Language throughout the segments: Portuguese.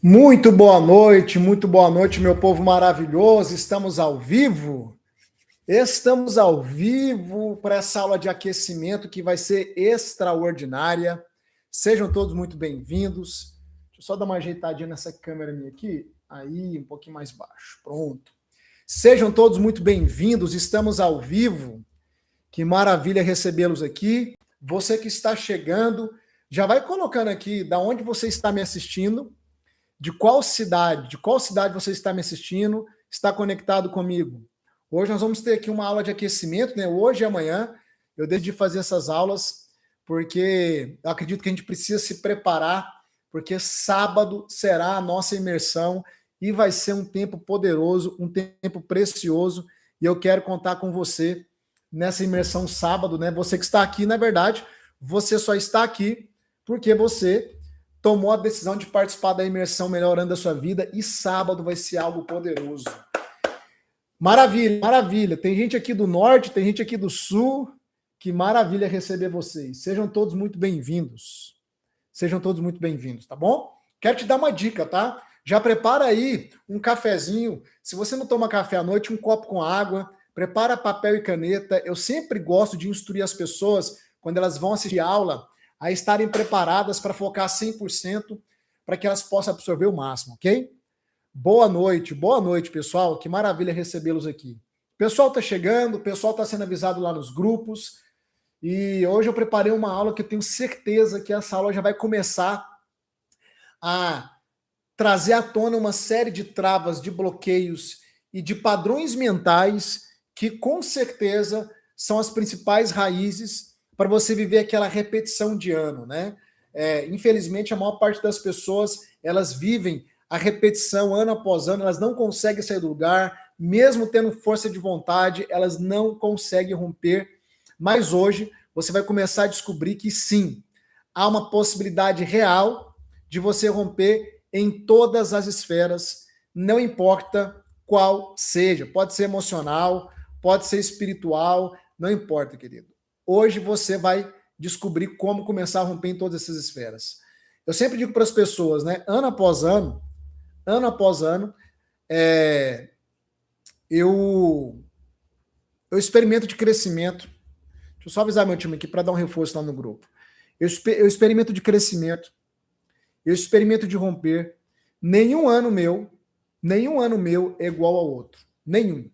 Muito boa noite, meu povo maravilhoso. Estamos ao vivo? Estamos ao vivo para essa aula de aquecimento que vai ser extraordinária. Sejam todos muito bem-vindos. Deixa eu só dar uma ajeitadinha nessa câmera minha aqui. Aí, um pouquinho mais baixo. Pronto. Sejam todos muito bem-vindos. Estamos ao vivo. Que maravilha recebê-los aqui. Você que está chegando, já vai colocando aqui da onde você está me assistindo. De qual cidade você está me assistindo, está conectado comigo. Hoje nós vamos ter aqui uma aula de aquecimento, né? Hoje e amanhã eu decidi fazer essas aulas porque eu acredito que a gente precisa se preparar, porque sábado será a nossa imersão e vai ser um tempo poderoso, um tempo precioso, e eu quero contar com você nessa imersão sábado, né? Você que está aqui, na verdade, você só está aqui porque você tomou a decisão de participar da imersão Melhorando a Sua Vida, e sábado vai ser algo poderoso. Maravilha, maravilha. Tem gente aqui do norte, tem gente aqui do sul. Que maravilha receber vocês. Sejam todos muito bem-vindos. Sejam todos muito bem-vindos, tá bom? Quero te dar uma dica, tá? Já prepara aí um cafezinho. Se você não toma café à noite, um copo com água. Prepara papel e caneta. Eu sempre gosto de instruir as pessoas, quando elas vão assistir aula, a estarem preparadas para focar 100%, para que elas possam absorver o máximo, ok? Boa noite, pessoal. Que maravilha recebê-los aqui. O pessoal está chegando, o pessoal está sendo avisado lá nos grupos, e hoje eu preparei uma aula que eu tenho certeza que essa aula já vai começar a trazer à tona uma série de travas, de bloqueios e de padrões mentais que, com certeza, são as principais raízes para você viver aquela repetição de ano, né? Infelizmente, a maior parte das pessoas, elas vivem a repetição ano após ano, elas não conseguem sair do lugar, mesmo tendo força de vontade, elas não conseguem romper. Mas hoje, você vai começar a descobrir que sim, há uma possibilidade real de você romper em todas as esferas, não importa qual seja. Pode ser emocional, pode ser espiritual, não importa, querido. Hoje você vai descobrir como começar a romper em todas essas esferas. Eu sempre digo para as pessoas, né? Ano após ano, eu experimento de crescimento. Deixa eu só avisar meu time aqui para dar um reforço lá no grupo. Eu experimento de crescimento. Eu experimento de romper. Nenhum ano meu é igual ao outro. Nenhum.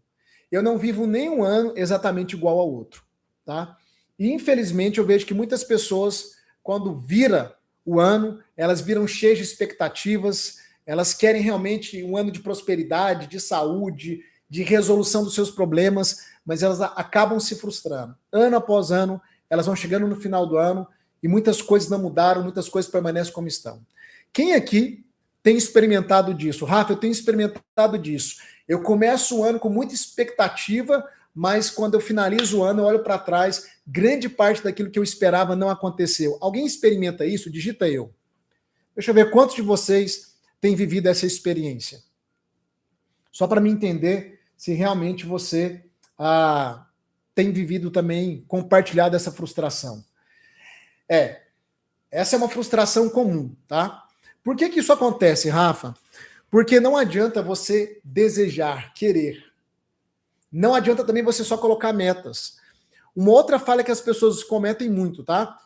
Eu não vivo nenhum ano exatamente igual ao outro, tá? E, infelizmente, eu vejo que muitas pessoas, quando vira o ano, elas viram cheias de expectativas, elas querem realmente um ano de prosperidade, de saúde, de resolução dos seus problemas, mas elas acabam se frustrando. Ano após ano, elas vão chegando no final do ano e muitas coisas não mudaram, muitas coisas permanecem como estão. Quem aqui tem experimentado disso? Rafa, eu tenho experimentado disso. Eu começo o ano com muita expectativa, mas quando eu finalizo o ano, eu olho para trás, grande parte daquilo que eu esperava não aconteceu. Alguém experimenta isso? Digita eu. Deixa eu ver quantos de vocês têm vivido essa experiência. Só para me entender se realmente você tem vivido também, compartilhado essa frustração. Essa é uma frustração comum, tá? Por que isso acontece, Rafa? Porque não adianta você desejar, querer. Não adianta também você só colocar metas. Uma outra falha que as pessoas cometem muito, tá?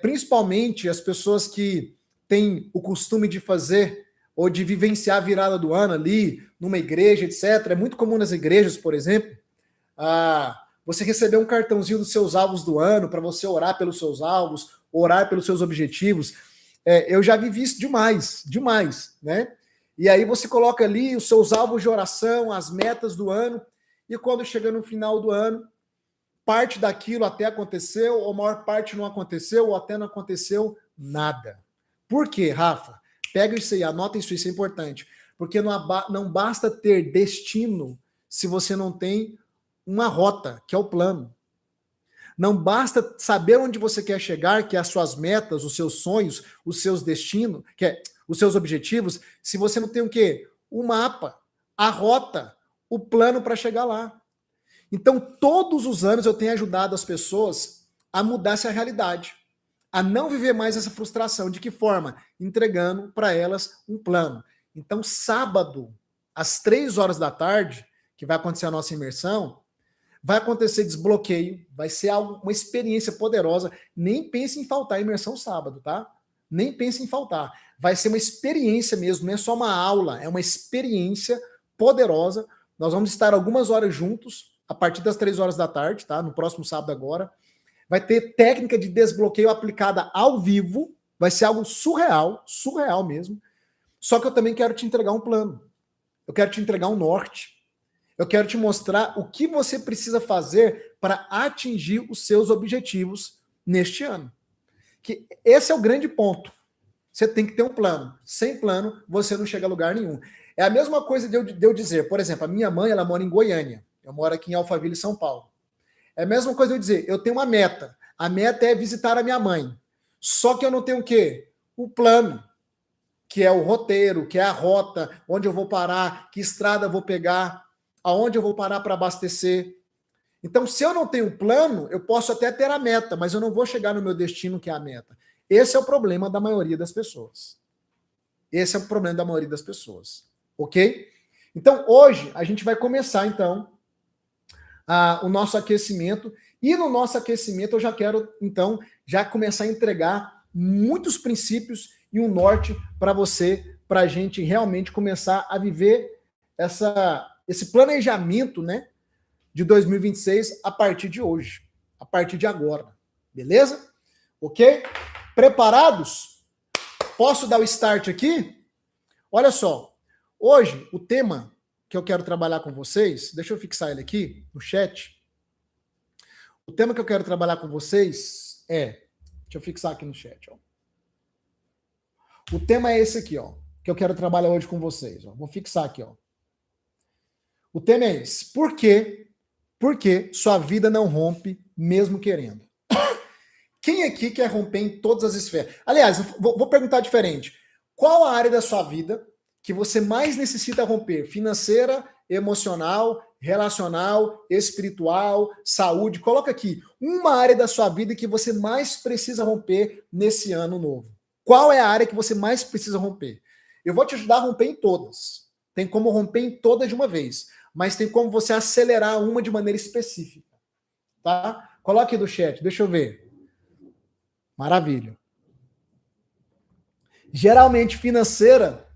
Principalmente as pessoas que têm o costume de fazer ou de vivenciar a virada do ano ali, numa igreja, etc. É muito comum nas igrejas, por exemplo, você receber um cartãozinho dos seus alvos do ano para você orar pelos seus alvos, orar pelos seus objetivos. Eu já vivi isso demais, né? E aí você coloca ali os seus alvos de oração, as metas do ano, e quando chega no final do ano, parte daquilo até aconteceu, ou a maior parte não aconteceu, ou até não aconteceu nada. Por quê, Rafa? Pega isso aí, anota isso é importante. Porque não basta ter destino se você não tem uma rota, que é o plano. Não basta saber onde você quer chegar, que é as suas metas, os seus sonhos, os seus destinos, que é os seus objetivos, se você não tem o quê? O mapa, a rota, o plano para chegar lá. Então, todos os anos eu tenho ajudado as pessoas a mudar essa realidade. a não viver mais essa frustração. De que forma? Entregando para elas um plano. Então, sábado, às 3 horas da tarde, que vai acontecer a nossa imersão, vai acontecer desbloqueio, vai ser uma experiência poderosa. Nem pense em faltar a imersão sábado, tá? Nem pense em faltar. Vai ser uma experiência mesmo, não é só uma aula, é uma experiência poderosa. Nós vamos estar algumas horas juntos, a partir das 3 horas da tarde, tá? No próximo sábado agora. Vai ter técnica de desbloqueio aplicada ao vivo, vai ser algo surreal, surreal mesmo. Só que eu também quero te entregar um plano. Eu quero te entregar um norte. Eu quero te mostrar o que você precisa fazer para atingir os seus objetivos neste ano. Que esse é o grande ponto. Você tem que ter um plano. Sem plano, você não chega a lugar nenhum. É a mesma coisa de eu dizer, por exemplo, a minha mãe, ela mora em Goiânia. Eu moro aqui em Alphaville, São Paulo. É a mesma coisa de eu dizer, eu tenho uma meta. A meta é visitar a minha mãe. Só que eu não tenho o quê? O plano, que é o roteiro, que é a rota, onde eu vou parar, que estrada eu vou pegar, aonde eu vou parar para abastecer. Então, se eu não tenho plano, eu posso até ter a meta, mas eu não vou chegar no meu destino, que é a meta. Esse é o problema da maioria das pessoas. Esse é o problema da maioria das pessoas. Ok? Então, hoje, a gente vai começar, então, o nosso aquecimento. E no nosso aquecimento, eu já quero, então, já começar a entregar muitos princípios e um norte para você, para a gente realmente começar a viver esse planejamento, né, de 2026 a partir de hoje, a partir de agora. Beleza? Ok? Preparados? Posso dar o start aqui? Olha só, hoje o tema que eu quero trabalhar com vocês, deixa eu fixar ele aqui no chat. O tema que eu quero trabalhar com vocês deixa eu fixar aqui no chat, ó. O tema é esse aqui, ó, que eu quero trabalhar hoje com vocês, ó. Vou fixar aqui, ó. O tema é esse. Por quê? Porque sua vida não rompe mesmo querendo. Quem aqui quer romper em todas as esferas? Aliás, vou perguntar diferente. Qual a área da sua vida que você mais necessita romper? Financeira, emocional, relacional, espiritual, saúde? Coloca aqui uma área da sua vida que você mais precisa romper nesse ano novo. Qual é a área que você mais precisa romper? Eu vou te ajudar a romper em todas. Tem como romper em todas de uma vez, mas tem como você acelerar uma de maneira específica. Tá? Coloque do chat, deixa eu ver. Maravilha. Geralmente financeira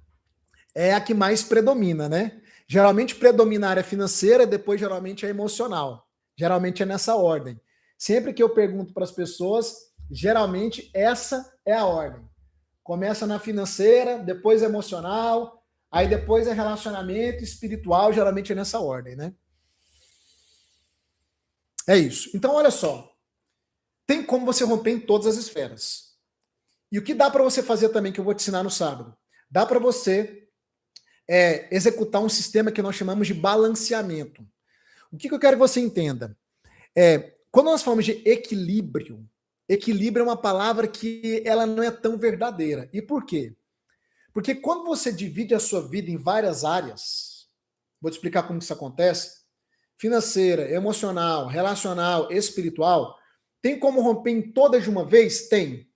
é a que mais predomina, né? Geralmente predomina a área financeira, depois geralmente é emocional. Geralmente é nessa ordem. Sempre que eu pergunto para as pessoas, geralmente essa é a ordem. Começa na financeira, depois é emocional, aí depois é relacionamento espiritual, geralmente é nessa ordem, né? É isso. Então, olha só. Tem como você romper em todas as esferas. E o que dá para você fazer também, que eu vou te ensinar no sábado? Dá para você executar um sistema que nós chamamos de balanceamento. O que eu quero que você entenda? Quando nós falamos de equilíbrio, equilíbrio é uma palavra que ela não é tão verdadeira. E por quê? Porque quando você divide a sua vida em várias áreas, vou te explicar como isso acontece, financeira, emocional, relacional, espiritual, tem como romper em todas de uma vez? Tem.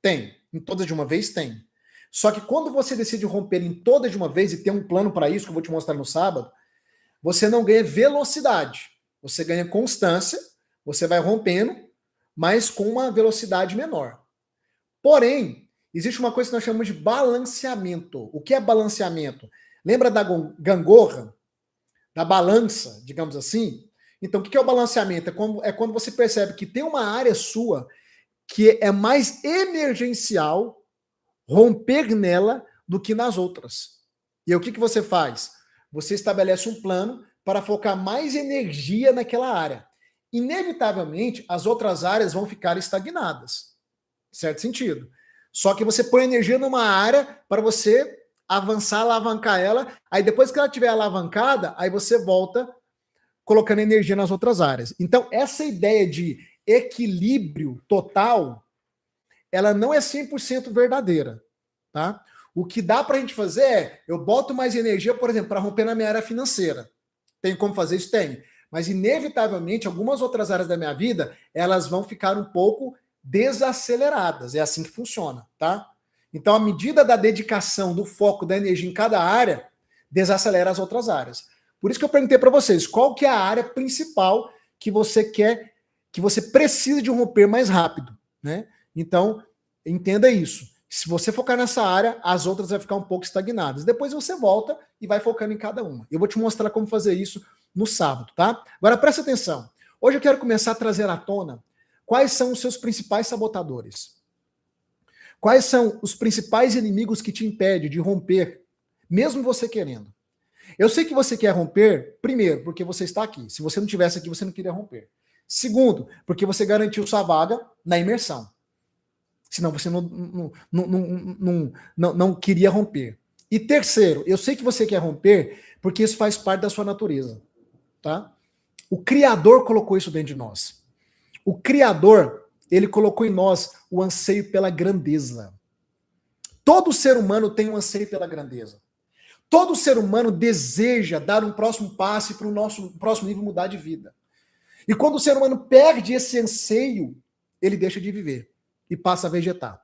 Tem. Em todas de uma vez? Tem. Só que quando você decide romper em todas de uma vez e tem um plano para isso, que eu vou te mostrar no sábado, você não ganha velocidade. Você ganha constância, você vai rompendo, mas com uma velocidade menor. Porém, existe uma coisa que nós chamamos de balanceamento. O que é balanceamento? Lembra da gangorra? Da balança, digamos assim? Então, o que é o balanceamento? É quando você percebe que tem uma área sua que é mais emergencial romper nela do que nas outras. E aí, o que você faz? Você estabelece um plano para focar mais energia naquela área. Inevitavelmente, as outras áreas vão ficar estagnadas. Certo sentido. Só que você põe energia numa área para você avançar, alavancar ela, aí depois que ela estiver alavancada, aí você volta colocando energia nas outras áreas. Então, essa ideia de equilíbrio total, ela não é 100% verdadeira, tá? O que dá para a gente fazer é, eu boto mais energia, por exemplo, para romper na minha área financeira. Tem como fazer isso? Tem. Mas, inevitavelmente, algumas outras áreas da minha vida, elas vão ficar um pouco desaceleradas. É assim que funciona, tá? Então, à medida da dedicação, do foco, da energia em cada área, desacelera as outras áreas. Por isso que eu perguntei para vocês, qual que é a área principal que você quer, que você precisa de romper mais rápido, né? Então, entenda isso. Se você focar nessa área, as outras vão ficar um pouco estagnadas. Depois você volta e vai focando em cada uma. Eu vou te mostrar como fazer isso no sábado, tá? Agora presta atenção. Hoje eu quero começar a trazer à tona quais são os seus principais sabotadores. Quais são os principais inimigos que te impedem de romper, mesmo você querendo. Eu sei que você quer romper, primeiro, porque você está aqui. Se você não tivesse aqui, você não queria romper. Segundo, porque você garantiu sua vaga na imersão. Senão você não queria romper. E terceiro, eu sei que você quer romper porque isso faz parte da sua natureza. Tá? O Criador colocou isso dentro de nós. O Criador, ele colocou em nós o anseio pela grandeza. Todo ser humano tem um anseio pela grandeza. Todo ser humano deseja dar um próximo passo e para o nosso próximo nível mudar de vida. E quando o ser humano perde esse anseio, ele deixa de viver e passa a vegetar.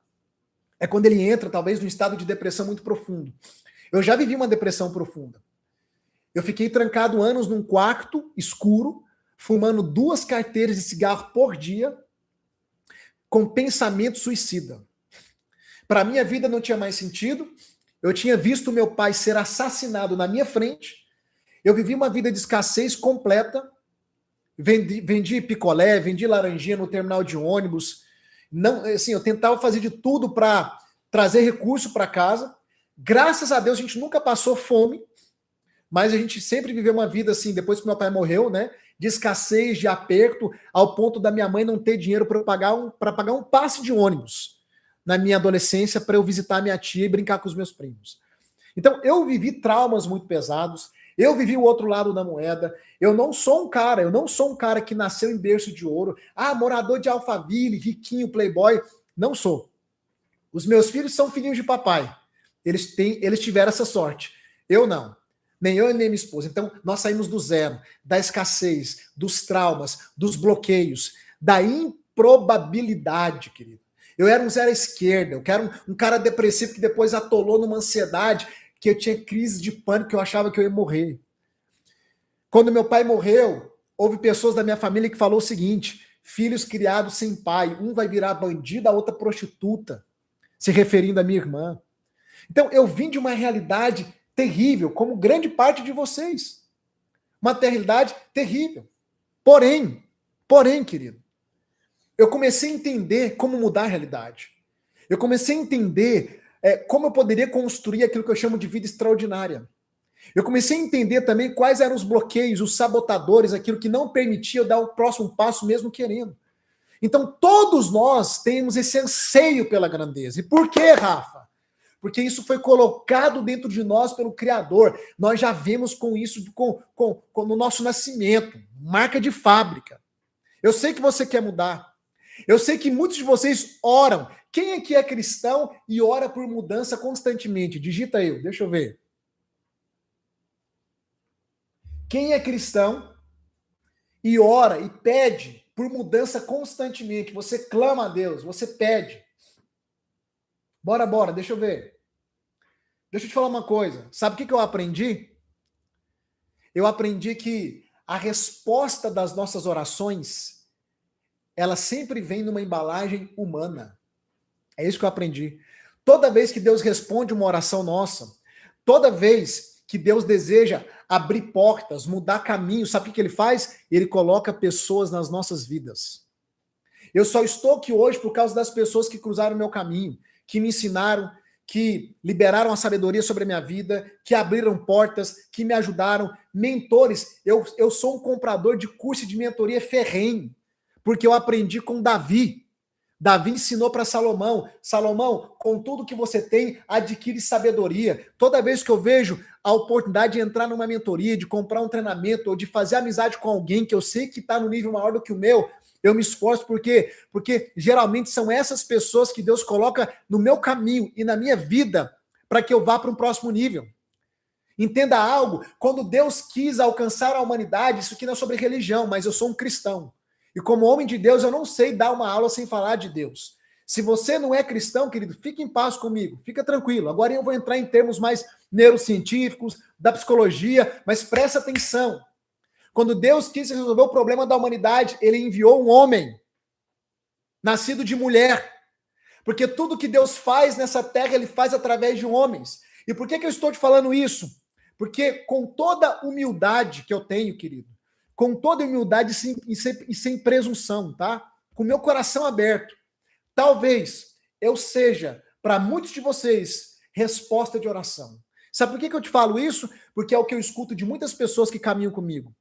É quando ele entra, talvez, num estado de depressão muito profundo. Eu já vivi uma depressão profunda. Eu fiquei trancado anos num quarto escuro, fumando 2 carteiras de cigarro por dia, com pensamento suicida. Para minha vida não tinha mais sentido. Eu tinha visto meu pai ser assassinado na minha frente. Eu vivi uma vida de escassez completa. Vendi picolé, vendi laranjinha no terminal de ônibus. Não, assim, eu tentava fazer de tudo para trazer recurso para casa. Graças a Deus a gente nunca passou fome, mas a gente sempre viveu uma vida assim, depois que meu pai morreu, né, de escassez, de aperto, ao ponto da minha mãe não ter dinheiro para pagar um passe de ônibus na minha adolescência para eu visitar minha tia e brincar com os meus primos. Então, eu vivi traumas muito pesados, eu vivi o outro lado da moeda. Eu não sou um cara que nasceu em berço de ouro, morador de Alphaville, riquinho, playboy. Não sou. Os meus filhos são filhinhos de papai. Eles tiveram essa sorte. Eu não. Nem eu nem minha esposa. Então, nós saímos do zero, da escassez, dos traumas, dos bloqueios, da improbabilidade, querido. Eu era um zero à esquerda, eu era um cara depressivo que depois atolou numa ansiedade, que eu tinha crise de pânico, que eu achava que eu ia morrer. Quando meu pai morreu, houve pessoas da minha família que falou o seguinte: filhos criados sem pai, um vai virar bandido, a outra prostituta, se referindo à minha irmã. Então, eu vim de uma realidade terrível, como grande parte de vocês. Uma realidade terrível. Porém, querido, eu comecei a entender como mudar a realidade. Eu comecei a entender como eu poderia construir aquilo que eu chamo de vida extraordinária. Eu comecei a entender também quais eram os bloqueios, os sabotadores, aquilo que não permitia eu dar o próximo passo mesmo querendo. Então, todos nós temos esse anseio pela grandeza. E por quê, Rafa? Porque isso foi colocado dentro de nós pelo Criador. Nós já vemos com isso no nosso nascimento, marca de fábrica. Eu sei que você quer mudar. Eu sei que muitos de vocês oram. Quem aqui é cristão e ora por mudança constantemente? Digita eu, deixa eu ver. Quem é cristão e ora e pede por mudança constantemente? Você clama a Deus, você pede. Bora, deixa eu ver. Deixa eu te falar uma coisa. Sabe o que eu aprendi? Eu aprendi que a resposta das nossas orações, ela sempre vem numa embalagem humana. É isso que eu aprendi. Toda vez que Deus responde uma oração nossa, toda vez que Deus deseja abrir portas, mudar caminhos, sabe o que ele faz? Ele coloca pessoas nas nossas vidas. Eu só estou aqui hoje por causa das pessoas que cruzaram o meu caminho, que me ensinaram, que liberaram a sabedoria sobre a minha vida, que abriram portas, que me ajudaram, mentores. Eu sou um comprador de curso de mentoria ferrenho, porque eu aprendi com Davi. Davi ensinou para Salomão: Salomão, com tudo que você tem, adquire sabedoria. Toda vez que eu vejo a oportunidade de entrar numa mentoria, de comprar um treinamento, ou de fazer amizade com alguém que eu sei que está no nível maior do que o meu, eu me esforço. Por quê? Porque geralmente são essas pessoas que Deus coloca no meu caminho e na minha vida para que eu vá para um próximo nível. Entenda algo: quando Deus quis alcançar a humanidade, isso aqui não é sobre religião, mas eu sou um cristão. E como homem de Deus, eu não sei dar uma aula sem falar de Deus. Se você não é cristão, querido, fique em paz comigo, fica tranquilo. Agora eu vou entrar em termos mais neurocientíficos, da psicologia, mas presta atenção. Quando Deus quis resolver o problema da humanidade, ele enviou um homem, nascido de mulher. Porque tudo que Deus faz nessa terra, ele faz através de homens. E por que eu estou te falando isso? Porque com toda humildade que eu tenho, querido, com toda humildade e sem presunção, tá? Com meu coração aberto, talvez eu seja, para muitos de vocês, resposta de oração. Sabe por que eu te falo isso? Porque é o que eu escuto de muitas pessoas que caminham comigo.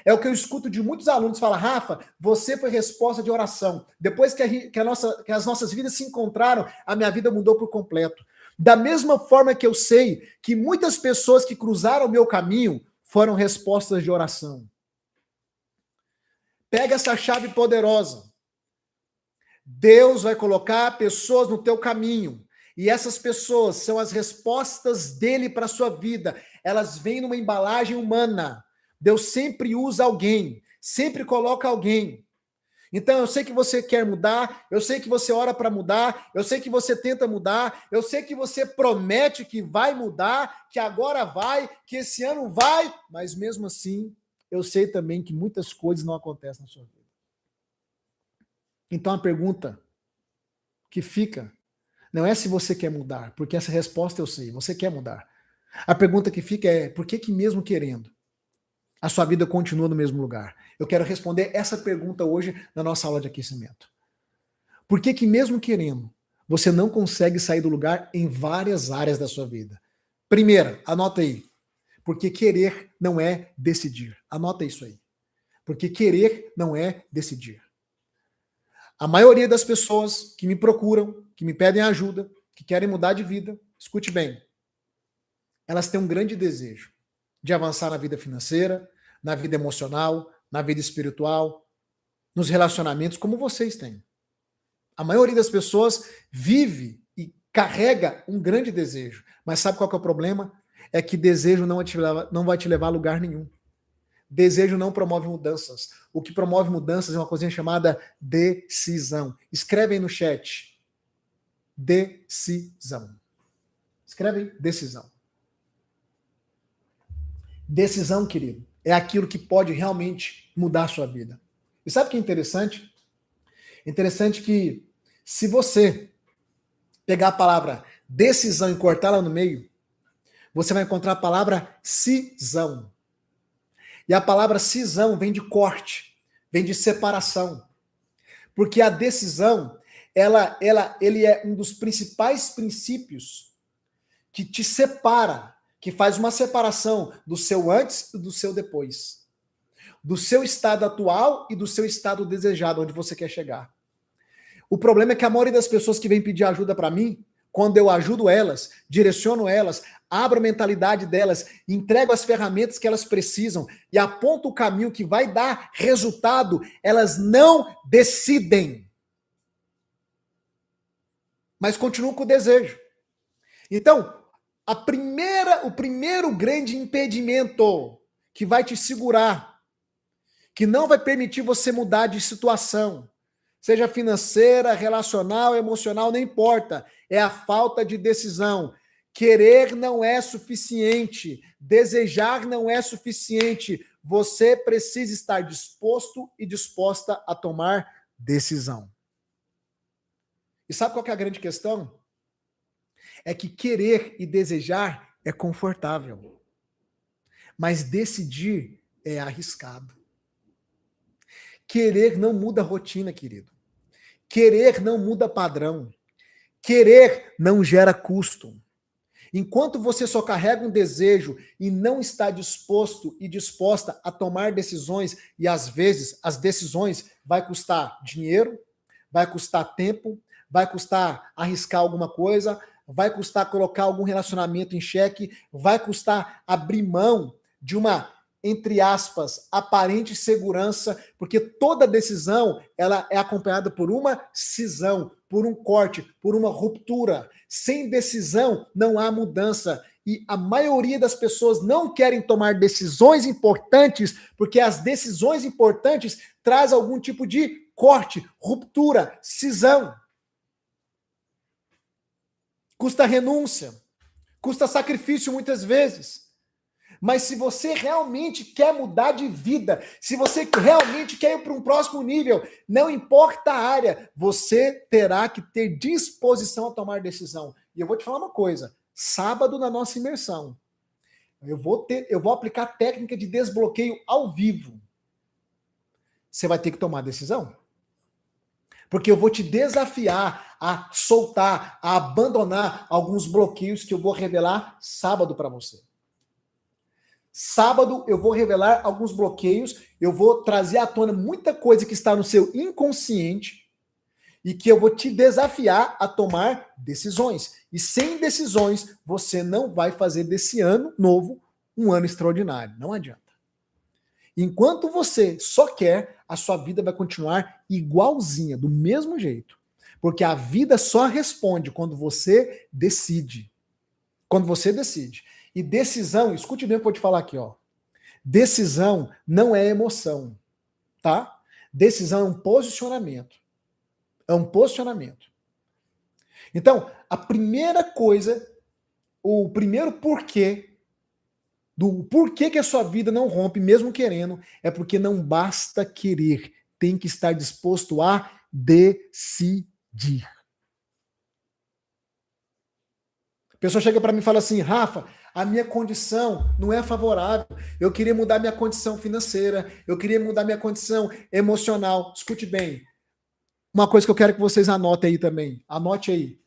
É o que eu escuto de muitos alunos, fala, Rafa, você foi resposta de oração. Depois que as nossas vidas se encontraram, a minha vida mudou por completo. Da mesma forma que eu sei que muitas pessoas que cruzaram o meu caminho foram respostas de oração. Pega essa chave poderosa. Deus vai colocar pessoas no teu caminho. E essas pessoas são as respostas dele para a sua vida. Elas vêm numa embalagem humana. Deus sempre usa alguém, sempre coloca alguém. Então, eu sei que você quer mudar, eu sei que você ora para mudar, eu sei que você tenta mudar, eu sei que você promete que vai mudar, que agora vai, que esse ano vai, mas mesmo assim, eu sei também que muitas coisas não acontecem na sua vida. Então, a pergunta que fica não é se você quer mudar, porque essa resposta eu sei, você quer mudar. A pergunta que fica é, por que mesmo querendo, a sua vida continua no mesmo lugar? Eu quero responder essa pergunta hoje na nossa aula de aquecimento. Por que mesmo querendo, você não consegue sair do lugar em várias áreas da sua vida? Primeira, anota aí. Porque querer não é decidir. Anota isso aí. Porque querer não é decidir. A maioria das pessoas que me procuram, que me pedem ajuda, que querem mudar de vida, escute bem, elas têm um grande desejo de avançar na vida financeira, na vida emocional, na vida espiritual, nos relacionamentos, como vocês têm. A maioria das pessoas vive e carrega um grande desejo. Mas sabe qual que é o problema? É que desejo não vai te levar a lugar nenhum. Desejo não promove mudanças. O que promove mudanças é uma coisinha chamada decisão. Escreve aí no chat. Decisão. Escreve aí, decisão. Decisão, querido, é aquilo que pode realmente mudar a sua vida. E sabe o que é interessante? Interessante que se você pegar a palavra decisão e cortá-la no meio, você vai encontrar a palavra cisão. E a palavra cisão vem de corte, vem de separação. Porque a decisão, ele é um dos principais princípios que te separa, que faz uma separação do seu antes e do seu depois. Do seu estado atual e do seu estado desejado, onde você quer chegar. O problema é que a maioria das pessoas que vem pedir ajuda para mim, quando eu ajudo elas, direciono elas, abro a mentalidade delas, entrego as ferramentas que elas precisam e aponto o caminho que vai dar resultado, elas não decidem. Mas continuam com o desejo. Então, o primeiro grande impedimento que vai te segurar, que não vai permitir você mudar de situação, seja financeira, relacional, emocional, não importa, é a falta de decisão. Querer não é suficiente, desejar não é suficiente, você precisa estar disposto e disposta a tomar decisão. E sabe qual que é a grande questão? É que querer e desejar é confortável, mas decidir é arriscado. Querer não muda rotina, querido. Querer não muda padrão. Querer não gera custo. Enquanto você só carrega um desejo e não está disposto e disposta a tomar decisões, e às vezes as decisões vai custar dinheiro, vai custar tempo, vai custar arriscar alguma coisa, vai custar colocar algum relacionamento em xeque, vai custar abrir mão de uma, entre aspas, aparente segurança, porque toda decisão ela é acompanhada por uma cisão, por um corte, por uma ruptura. Sem decisão não há mudança. e a maioria das pessoas não querem tomar decisões importantes, porque as decisões importantes trazem algum tipo de corte, ruptura, cisão. Custa renúncia, custa sacrifício muitas vezes. Mas se você realmente quer mudar de vida, se você realmente quer ir para um próximo nível, não importa a área, você terá que ter disposição a tomar decisão. E eu vou te falar uma coisa, sábado na nossa imersão, eu vou aplicar a técnica de desbloqueio ao vivo. Você vai ter que tomar decisão. Porque eu vou te desafiar a soltar, a abandonar alguns bloqueios que eu vou revelar sábado para você. Sábado eu vou revelar alguns bloqueios, eu vou trazer à tona muita coisa que está no seu inconsciente e que eu vou te desafiar a tomar decisões. E sem decisões, você não vai fazer desse ano novo um ano extraordinário. Não adianta. Enquanto você só quer, a sua vida vai continuar igualzinha, do mesmo jeito. Porque a vida só responde quando você decide. Quando você decide. E decisão, escute bem o que eu vou te falar aqui, ó. Decisão não é emoção, tá? Decisão é um posicionamento. É um posicionamento. Então, a primeira coisa, o primeiro porquê, do porquê que a sua vida não rompe, mesmo querendo, é porque não basta querer, tem que estar disposto a decidir. A pessoa chega para mim e fala assim, Rafa, a minha condição não é favorável, eu queria mudar minha condição financeira, eu queria mudar minha condição emocional. Escute bem, uma coisa que eu quero que vocês anotem aí também, anote aí,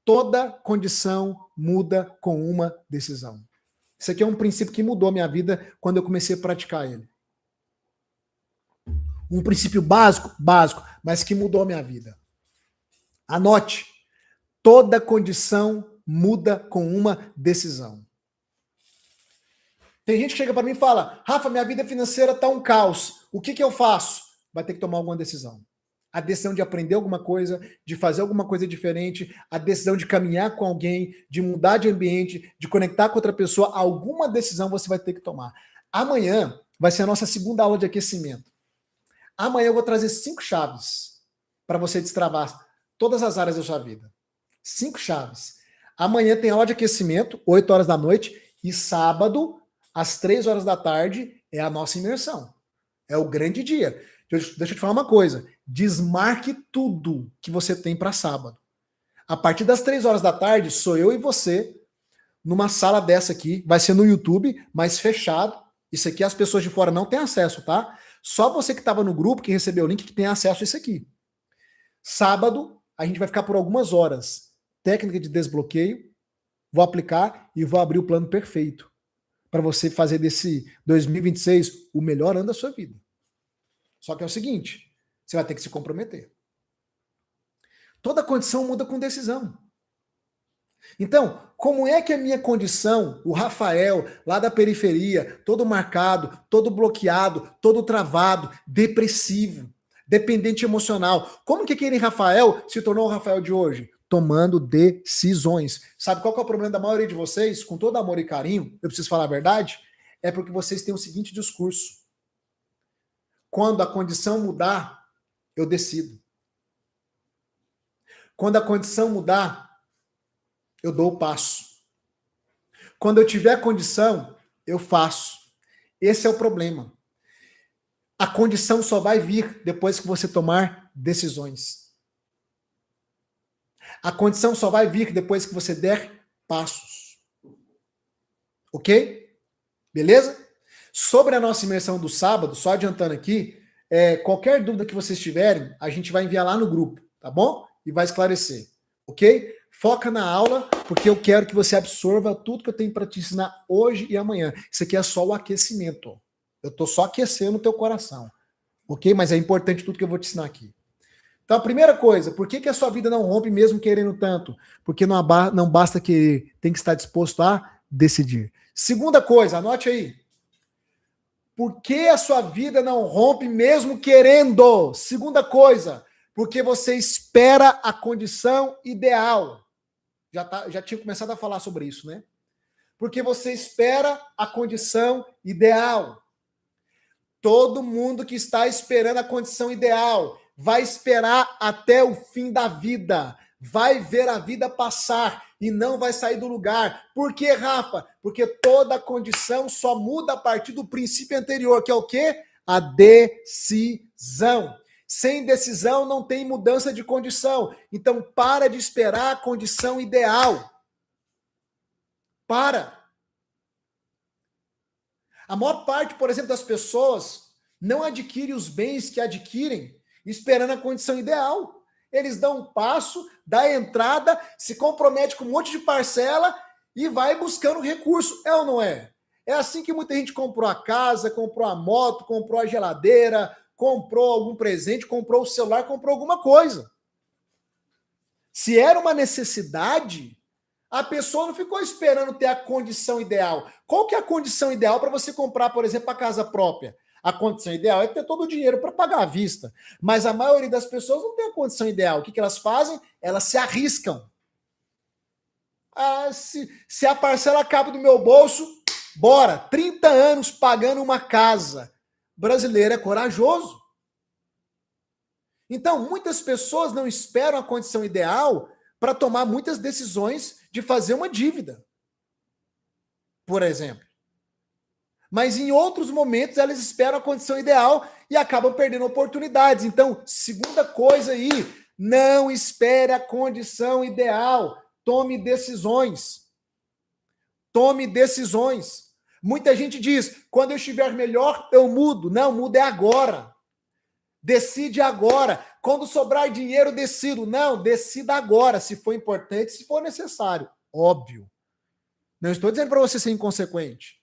toda condição muda com uma decisão. Isso aqui é um princípio que mudou a minha vida quando eu comecei a praticar ele. Um princípio básico, mas que mudou a minha vida. Anote, toda condição muda com uma decisão. Tem gente que chega para mim e fala, Rafa, minha vida financeira está um caos. O que eu faço? Vai ter que tomar alguma decisão. A decisão de aprender alguma coisa, de fazer alguma coisa diferente, a decisão de caminhar com alguém, de mudar de ambiente, de conectar com outra pessoa, alguma decisão você vai ter que tomar. Amanhã vai ser a nossa segunda aula de aquecimento. Amanhã eu vou trazer 5 chaves para você destravar todas as áreas da sua vida. 5 chaves. Amanhã tem aula de aquecimento, 8 horas da noite, e sábado, às 3 horas da tarde, é a nossa imersão. É o grande dia. Deixa eu te falar uma coisa. Desmarque tudo que você tem para sábado. A partir das 3 horas da tarde, sou eu e você numa sala dessa aqui. Vai ser no YouTube, mas fechado. Isso aqui as pessoas de fora não têm acesso, tá? Só você que estava no grupo, que recebeu o link, que tem acesso a isso aqui. Sábado, a gente vai ficar por algumas horas. Técnica de desbloqueio. Vou aplicar e vou abrir o plano perfeito para você fazer desse 2026 o melhor ano da sua vida. Só que é o seguinte, você vai ter que se comprometer. Toda condição muda com decisão. Então, como é que a minha condição, o Rafael, lá da periferia, todo marcado, todo bloqueado, todo travado, depressivo, dependente emocional, como que aquele Rafael se tornou o Rafael de hoje? Tomando decisões. Sabe qual que é o problema da maioria de vocês? Com todo amor e carinho, eu preciso falar a verdade, é porque vocês têm o seguinte discurso. Quando a condição mudar, eu decido. Quando a condição mudar, eu dou o passo. Quando eu tiver condição, eu faço. Esse é o problema. A condição só vai vir depois que você tomar decisões. A condição só vai vir depois que você der passos. Ok? Beleza? Sobre a nossa imersão do sábado, só adiantando aqui, qualquer dúvida que vocês tiverem, a gente vai enviar lá no grupo, tá bom? E vai esclarecer, ok? Foca na aula, porque eu quero que você absorva tudo que eu tenho para te ensinar hoje e amanhã. Isso aqui é só o aquecimento. Eu estou só aquecendo o teu coração, ok? Mas é importante tudo que eu vou te ensinar aqui. Então, a primeira coisa, por que a sua vida não rompe mesmo querendo tanto? Porque não basta querer, tem que estar disposto a decidir. Segunda coisa, anote aí. Por que a sua vida não rompe mesmo querendo? Segunda coisa, porque você espera a condição ideal. Já tinha começado a falar sobre isso, né? Porque você espera a condição ideal. Todo mundo que está esperando a condição ideal vai esperar até o fim da vida, vai ver a vida passar e não vai sair do lugar. Por quê, Rafa? Porque toda condição só muda a partir do princípio anterior, que é o quê? A decisão. Sem decisão não tem mudança de condição. Então para de esperar a condição ideal. Para. A maior parte, por exemplo, das pessoas não adquire os bens que adquirem esperando a condição ideal. Eles dão um passo, dá a entrada, se compromete com um monte de parcela e vai buscando recurso. É ou não é? É assim que muita gente comprou a casa, comprou a moto, comprou a geladeira, comprou algum presente, comprou o celular, comprou alguma coisa. Se era uma necessidade, a pessoa não ficou esperando ter a condição ideal. Qual que é a condição ideal para você comprar, por exemplo, a casa própria? A condição ideal é ter todo o dinheiro para pagar à vista. Mas a maioria das pessoas não tem a condição ideal. O que elas fazem? Elas se arriscam. Ah, se a parcela cabe do meu bolso, bora. 30 anos pagando uma casa. Brasileiro é corajoso. Então, muitas pessoas não esperam a condição ideal para tomar muitas decisões de fazer uma dívida, por exemplo. Mas em outros momentos elas esperam a condição ideal e acabam perdendo oportunidades. Então, segunda coisa aí, não espere a condição ideal. Tome decisões. Tome decisões. Muita gente diz, quando eu estiver melhor, eu mudo. Não, muda é agora. Decide agora. Quando sobrar dinheiro, decido. Não, decida agora, se for importante, se for necessário. Óbvio. Não estou dizendo para você ser inconsequente.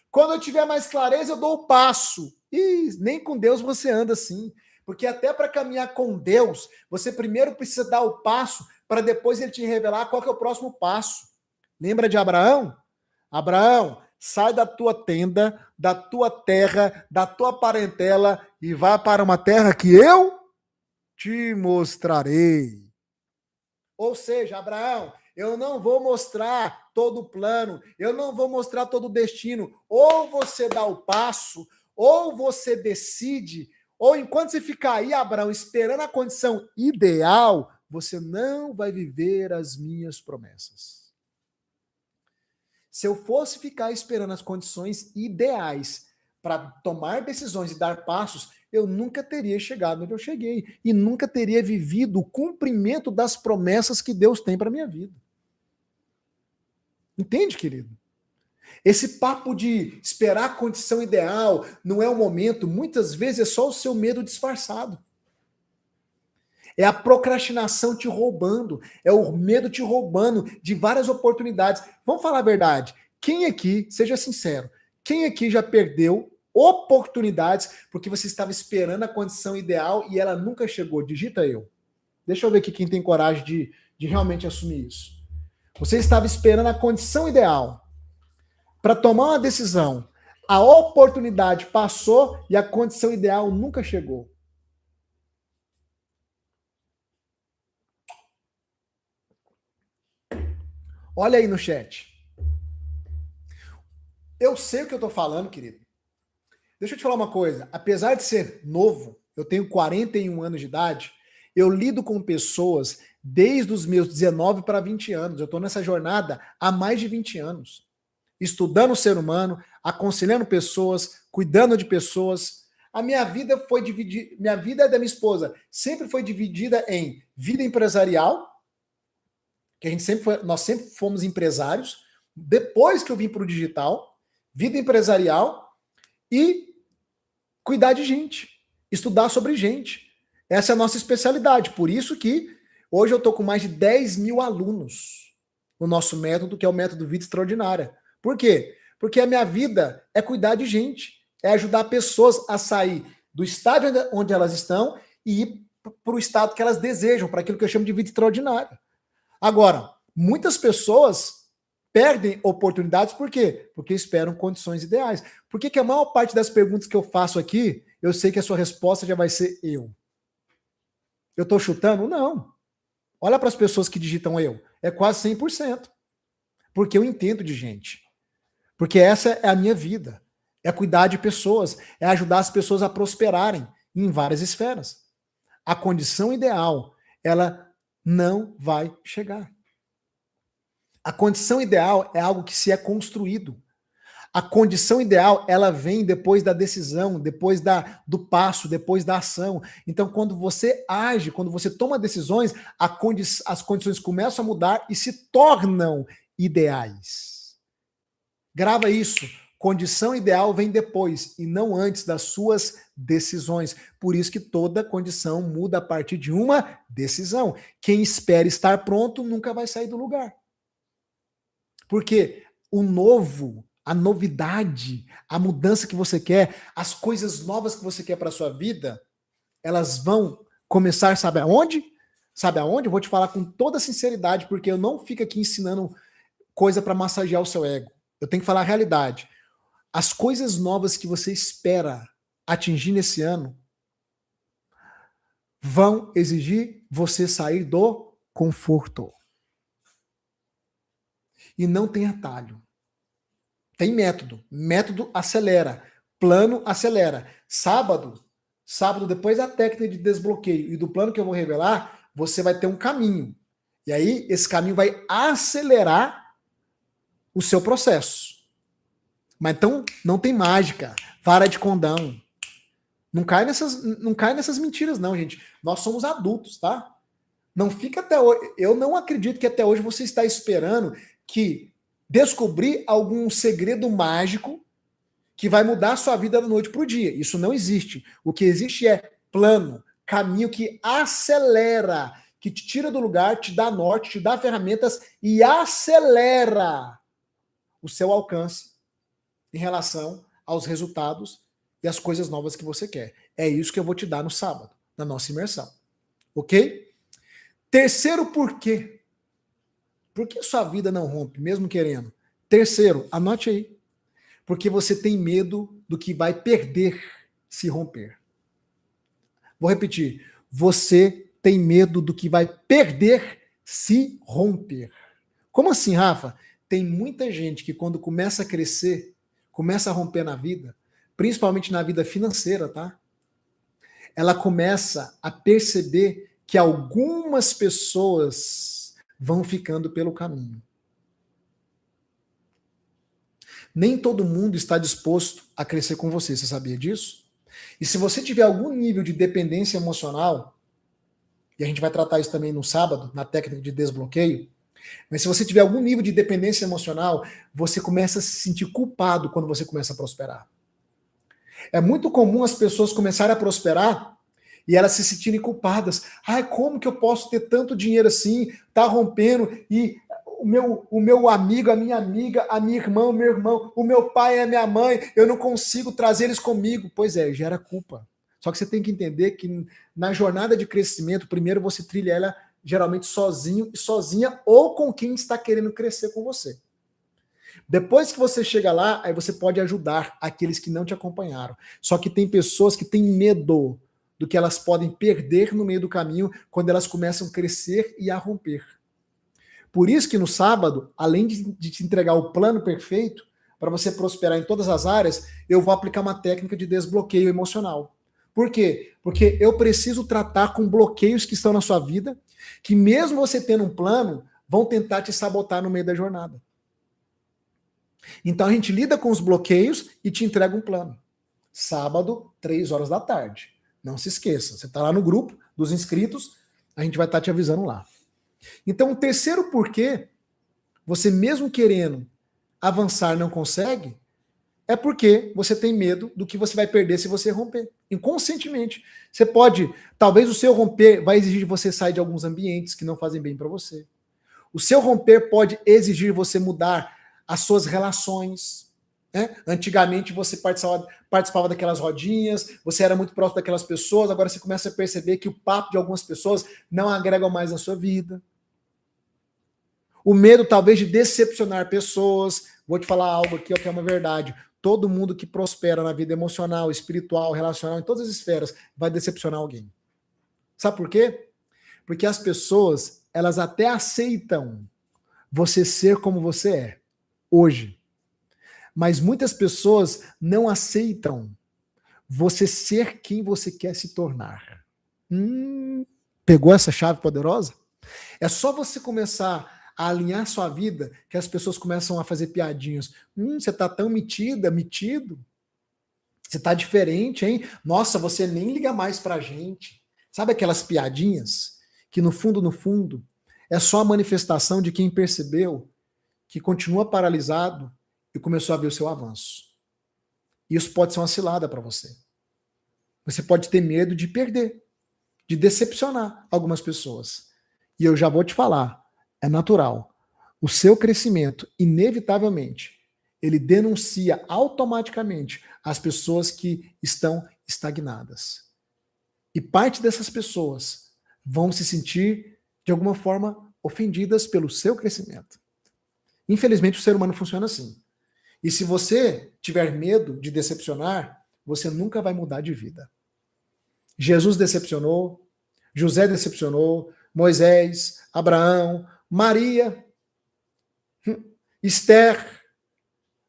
Quando eu tiver mais clareza, eu dou o passo. E nem com Deus você anda assim. Porque até para caminhar com Deus, você primeiro precisa dar o passo para depois ele te revelar qual que é o próximo passo. Lembra de Abraão? Abraão, sai da tua tenda, da tua terra, da tua parentela e vá para uma terra que eu te mostrarei. Ou seja, Abraão, eu não vou mostrar todo o plano, eu não vou mostrar todo o destino. Ou você dá o passo, ou você decide, ou enquanto você ficar aí, Abraão, esperando a condição ideal, você não vai viver as minhas promessas. Se eu fosse ficar esperando as condições ideais para tomar decisões e dar passos, eu nunca teria chegado onde eu cheguei e nunca teria vivido o cumprimento das promessas que Deus tem para minha vida. Entende, querido? Esse papo de esperar a condição ideal não é o momento, muitas vezes é só o seu medo disfarçado. É a procrastinação te roubando, é o medo te roubando de várias oportunidades. Vamos falar a verdade. Quem aqui, seja sincero, quem aqui já perdeu oportunidades porque você estava esperando a condição ideal e ela nunca chegou? Digita eu. Deixa eu ver aqui quem tem coragem de realmente assumir isso. Você estava esperando a condição ideal para tomar uma decisão. A oportunidade passou e a condição ideal nunca chegou. Olha aí no chat. Eu sei o que eu tô falando, querido. Deixa eu te falar uma coisa. Apesar de ser novo, eu tenho 41 anos de idade, eu lido com pessoas desde os meus 19 para 20 anos. Eu estou nessa jornada há mais de 20 anos. Estudando o ser humano, aconselhando pessoas, cuidando de pessoas. A minha vida foi dividida, minha vida e da minha esposa sempre foi dividida em vida empresarial, que nós sempre fomos empresários, depois que eu vim para o digital, vida empresarial e cuidar de gente, estudar sobre gente. Essa é a nossa especialidade. Por isso que hoje eu estou com mais de 10 mil alunos no nosso método, que é o método Vida Extraordinária. Por quê? Porque a minha vida é cuidar de gente, é ajudar pessoas a sair do estágio onde elas estão e ir para o estado que elas desejam, para aquilo que eu chamo de vida extraordinária. Agora, muitas pessoas perdem oportunidades, por quê? Porque esperam condições ideais. Por que a maior parte das perguntas que eu faço aqui, eu sei que a sua resposta já vai ser eu? Eu estou chutando? Não. Olha para as pessoas que digitam eu. É quase 100%. porque eu entendo de gente. Porque essa é a minha vida. É cuidar de pessoas, é ajudar as pessoas a prosperarem em várias esferas. A condição ideal, ela não vai chegar. A condição ideal é algo que se é construído. A condição ideal, ela vem depois da decisão, depois do passo, depois da ação. Então, quando você age, quando você toma decisões, as condições começam a mudar e se tornam ideais. Grava isso. Condição ideal vem depois e não antes das suas decisões. Por isso que toda condição muda a partir de uma decisão. Quem espera estar pronto nunca vai sair do lugar. Porque o novo, a novidade, a mudança que você quer, as coisas novas que você quer para a sua vida, elas vão começar, sabe aonde? Sabe aonde? Eu vou te falar com toda sinceridade, porque eu não fico aqui ensinando coisa para massagear o seu ego. Eu tenho que falar a realidade. As coisas novas que você espera atingir nesse ano vão exigir você sair do conforto. E não tem atalho. Tem método. Método acelera. Plano acelera. Sábado, depois da técnica de desbloqueio e do plano que eu vou revelar, você vai ter um caminho. E aí, esse caminho vai acelerar o seu processo. Mas então, não tem mágica. Vara de condão. Não cai nessas mentiras, não, gente. Nós somos adultos, tá? Não fica até hoje. Eu não acredito que até hoje você está esperando que descobrir algum segredo mágico que vai mudar a sua vida da noite para o dia. Isso não existe. O que existe é plano, caminho que acelera, que te tira do lugar, te dá norte, te dá ferramentas e acelera o seu alcance em relação aos resultados e às coisas novas que você quer. É isso que eu vou te dar no sábado, na nossa imersão. Ok? Terceiro porquê. Por que sua vida não rompe, mesmo querendo? Terceiro, anote aí. Porque você tem medo do que vai perder se romper. Vou repetir. Você tem medo do que vai perder se romper. Como assim, Rafa? Tem muita gente que quando começa a crescer, começa a romper na vida, principalmente na vida financeira, tá? Ela começa a perceber que algumas pessoas vão ficando pelo caminho. Nem todo mundo está disposto a crescer com você, você sabia disso? E se você tiver algum nível de dependência emocional, e a gente vai tratar isso também no sábado, na técnica de desbloqueio, mas se você tiver algum nível de dependência emocional, você começa a se sentir culpado quando você começa a prosperar. É muito comum as pessoas começarem a prosperar e elas se sentirem culpadas. Ai, como que eu posso ter tanto dinheiro assim, tá rompendo, e o meu amigo, a minha amiga, a minha irmã, o meu irmão, o meu pai e a minha mãe, eu não consigo trazer eles comigo. Pois é, gera culpa. Só que você tem que entender que na jornada de crescimento, primeiro você trilha ela geralmente sozinho e sozinha ou com quem está querendo crescer com você. Depois que você chega lá, aí você pode ajudar aqueles que não te acompanharam. Só que tem pessoas que têm medo do que elas podem perder no meio do caminho quando elas começam a crescer e a romper. Por isso que no sábado, além de te entregar o plano perfeito para você prosperar em todas as áreas, eu vou aplicar uma técnica de desbloqueio emocional. Por quê? Porque eu preciso tratar com bloqueios que estão na sua vida, que mesmo você tendo um plano, vão tentar te sabotar no meio da jornada. Então a gente lida com os bloqueios e te entrega um plano. Sábado, 3 horas da tarde. Não se esqueça, você está lá no grupo dos inscritos, a gente vai estar te avisando lá. Então, o terceiro porquê você mesmo querendo avançar não consegue é porque você tem medo do que você vai perder se você romper. Inconscientemente. Você pode, talvez o seu romper vai exigir de você sair de alguns ambientes que não fazem bem para você. O seu romper pode exigir você mudar as suas relações. Né? Antigamente você participava daquelas rodinhas, você era muito próximo daquelas pessoas, agora você começa a perceber que o papo de algumas pessoas não agrega mais na sua vida. O medo talvez de decepcionar pessoas. Vou te falar algo aqui que é uma verdade. Todo mundo que prospera na vida emocional, espiritual, relacional, em todas as esferas, vai decepcionar alguém. Sabe por quê? Porque as pessoas, elas até aceitam você ser como você é, hoje. Mas muitas pessoas não aceitam você ser quem você quer se tornar. Pegou essa chave poderosa? É só você começar a alinhar sua vida que as pessoas começam a fazer piadinhas. Você tá tão metido. Você tá diferente, hein? Nossa, você nem liga mais pra gente. Sabe aquelas piadinhas que no fundo, é só a manifestação de quem percebeu que continua paralisado e começou a ver o seu avanço. Isso pode ser uma cilada para você. Você pode ter medo de perder, de decepcionar algumas pessoas. E eu já vou te falar, é natural. O seu crescimento, inevitavelmente, ele denuncia automaticamente as pessoas que estão estagnadas. E parte dessas pessoas vão se sentir, de alguma forma, ofendidas pelo seu crescimento. Infelizmente, o ser humano funciona assim. E se você tiver medo de decepcionar, você nunca vai mudar de vida. Jesus decepcionou, José decepcionou, Moisés, Abraão, Maria, Esther,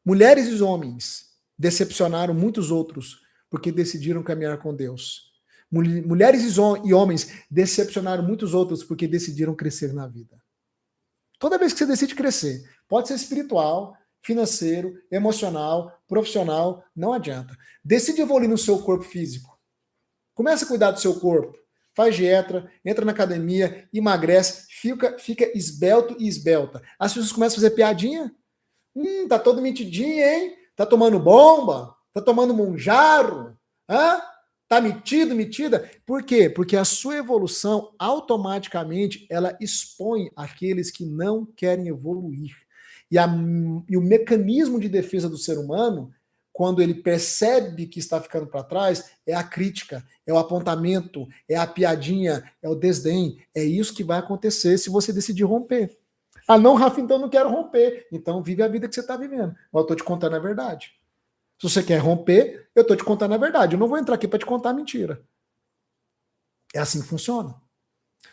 mulheres e homens decepcionaram muitos outros porque decidiram caminhar com Deus. Mulheres e homens decepcionaram muitos outros porque decidiram crescer na vida. Toda vez que você decide crescer, pode ser espiritual, financeiro, emocional, profissional, não adianta. Decide evoluir no seu corpo físico. Começa a cuidar do seu corpo. Faz dieta, entra na academia, emagrece, fica esbelto e esbelta. As pessoas começam a fazer piadinha. Tá todo metidinho, hein? Tá tomando bomba? Tá tomando monjaro? Tá metida? Por quê? Porque a sua evolução, automaticamente, ela expõe aqueles que não querem evoluir. E o mecanismo de defesa do ser humano, quando ele percebe que está ficando para trás, é a crítica, é o apontamento, é a piadinha, é o desdém. É isso que vai acontecer se você decidir romper. Não, Rafa, então eu não quero romper. Então vive a vida que você está vivendo. Mas eu estou te contando a verdade. Se você quer romper, eu estou te contando a verdade. Eu não vou entrar aqui para te contar a mentira. É assim que funciona.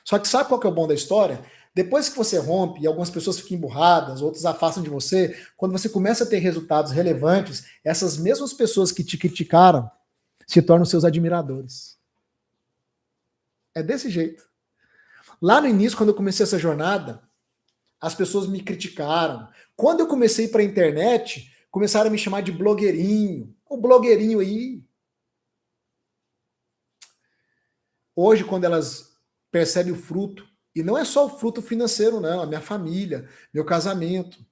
Só que sabe qual que é o bom da história? Depois que você rompe e algumas pessoas ficam emburradas, outras afastam de você, quando você começa a ter resultados relevantes, essas mesmas pessoas que te criticaram se tornam seus admiradores. É desse jeito. Lá no início, quando eu comecei essa jornada, as pessoas me criticaram. Quando eu comecei para a internet, começaram a me chamar de blogueirinho. O blogueirinho aí. Hoje, quando elas percebem o fruto, e não é só o fruto financeiro, não, a minha família, meu casamento,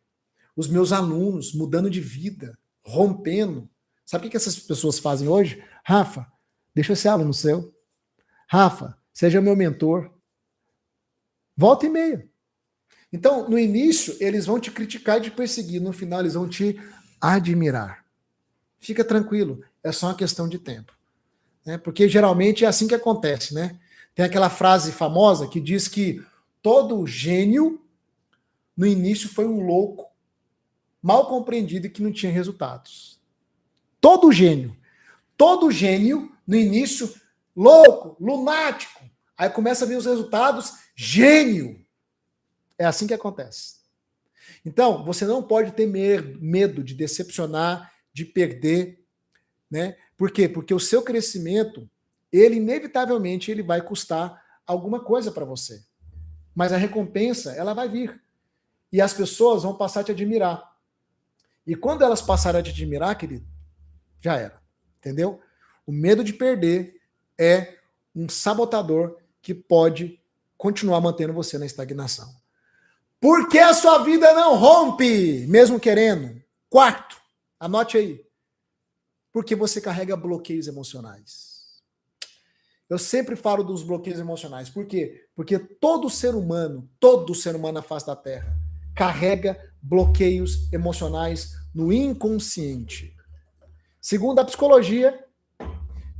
os meus alunos mudando de vida, rompendo. Sabe o que essas pessoas fazem hoje? Rafa, deixa eu ser aluno seu. Rafa, seja meu mentor. Volta e meia. Então, no início, eles vão te criticar e te perseguir. No final, eles vão te admirar. Fica tranquilo, é só uma questão de tempo. Né? Porque geralmente é assim que acontece, né? Tem aquela frase famosa que diz que todo gênio, no início, foi um louco, mal compreendido e que não tinha resultados. Todo gênio, no início, louco, lunático. Aí começa a ver os resultados, gênio. É assim que acontece. Então, você não pode ter medo de decepcionar, de perder, né? Por quê? Porque o seu crescimento, ele inevitavelmente ele vai custar alguma coisa para você. Mas a recompensa, ela vai vir. E as pessoas vão passar a te admirar. E quando elas passarem a te admirar, querido, já era. Entendeu? O medo de perder é um sabotador que pode continuar mantendo você na estagnação. Por que a sua vida não rompe, mesmo querendo? Quarto, anote aí. Porque você carrega bloqueios emocionais. Eu sempre falo dos bloqueios emocionais. Por quê? Porque todo ser humano na face da Terra, carrega bloqueios emocionais no inconsciente. Segundo a psicologia,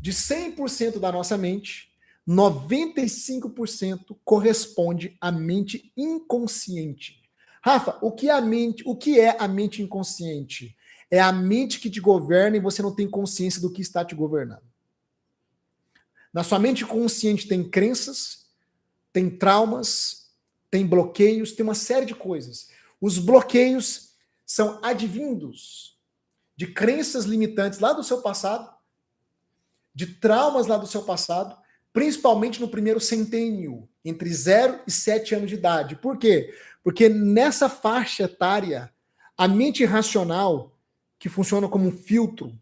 de 100% da nossa mente, 95% corresponde à mente inconsciente. Rafa, o que é a mente inconsciente? É a mente que te governa e você não tem consciência do que está te governando. Na sua mente consciente tem crenças, tem traumas, tem bloqueios, tem uma série de coisas. Os bloqueios são advindos de crenças limitantes lá do seu passado, de traumas lá do seu passado, principalmente no primeiro centênio, entre 0 e 7 anos de idade. Por quê? Porque nessa faixa etária, a mente racional, que funciona como um filtro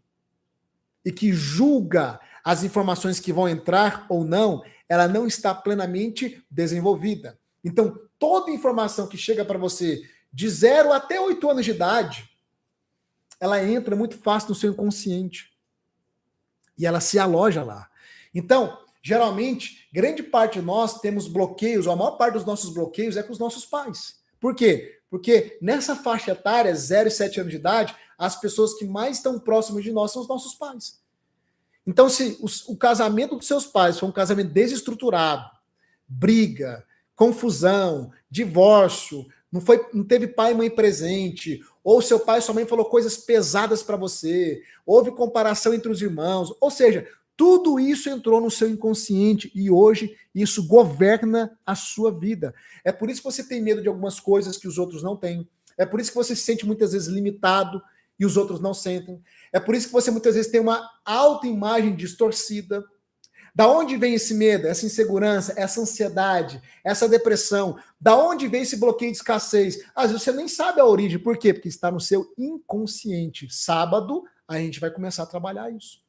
e que julga as informações que vão entrar ou não, ela não está plenamente desenvolvida. Então, toda informação que chega para você de 0 até 8 anos de idade, ela entra muito fácil no seu inconsciente. E ela se aloja lá. Então, geralmente, grande parte de nós temos bloqueios, ou a maior parte dos nossos bloqueios é com os nossos pais. Por quê? Porque nessa faixa etária, 0 e 7 anos de idade, as pessoas que mais estão próximas de nós são os nossos pais. Então, se o casamento dos seus pais for um casamento desestruturado, briga, confusão, divórcio, não teve pai e mãe presente, ou seu pai e sua mãe falou coisas pesadas para você, houve comparação entre os irmãos, ou seja, tudo isso entrou no seu inconsciente e hoje isso governa a sua vida. É por isso que você tem medo de algumas coisas que os outros não têm. É por isso que você se sente muitas vezes limitado e os outros não sentem. É por isso que você muitas vezes tem uma autoimagem distorcida. Da onde vem esse medo, essa insegurança, essa ansiedade, essa depressão? Da onde vem esse bloqueio de escassez? Às vezes você nem sabe a origem. Por quê? Porque está no seu inconsciente. Sábado, a gente vai começar a trabalhar isso.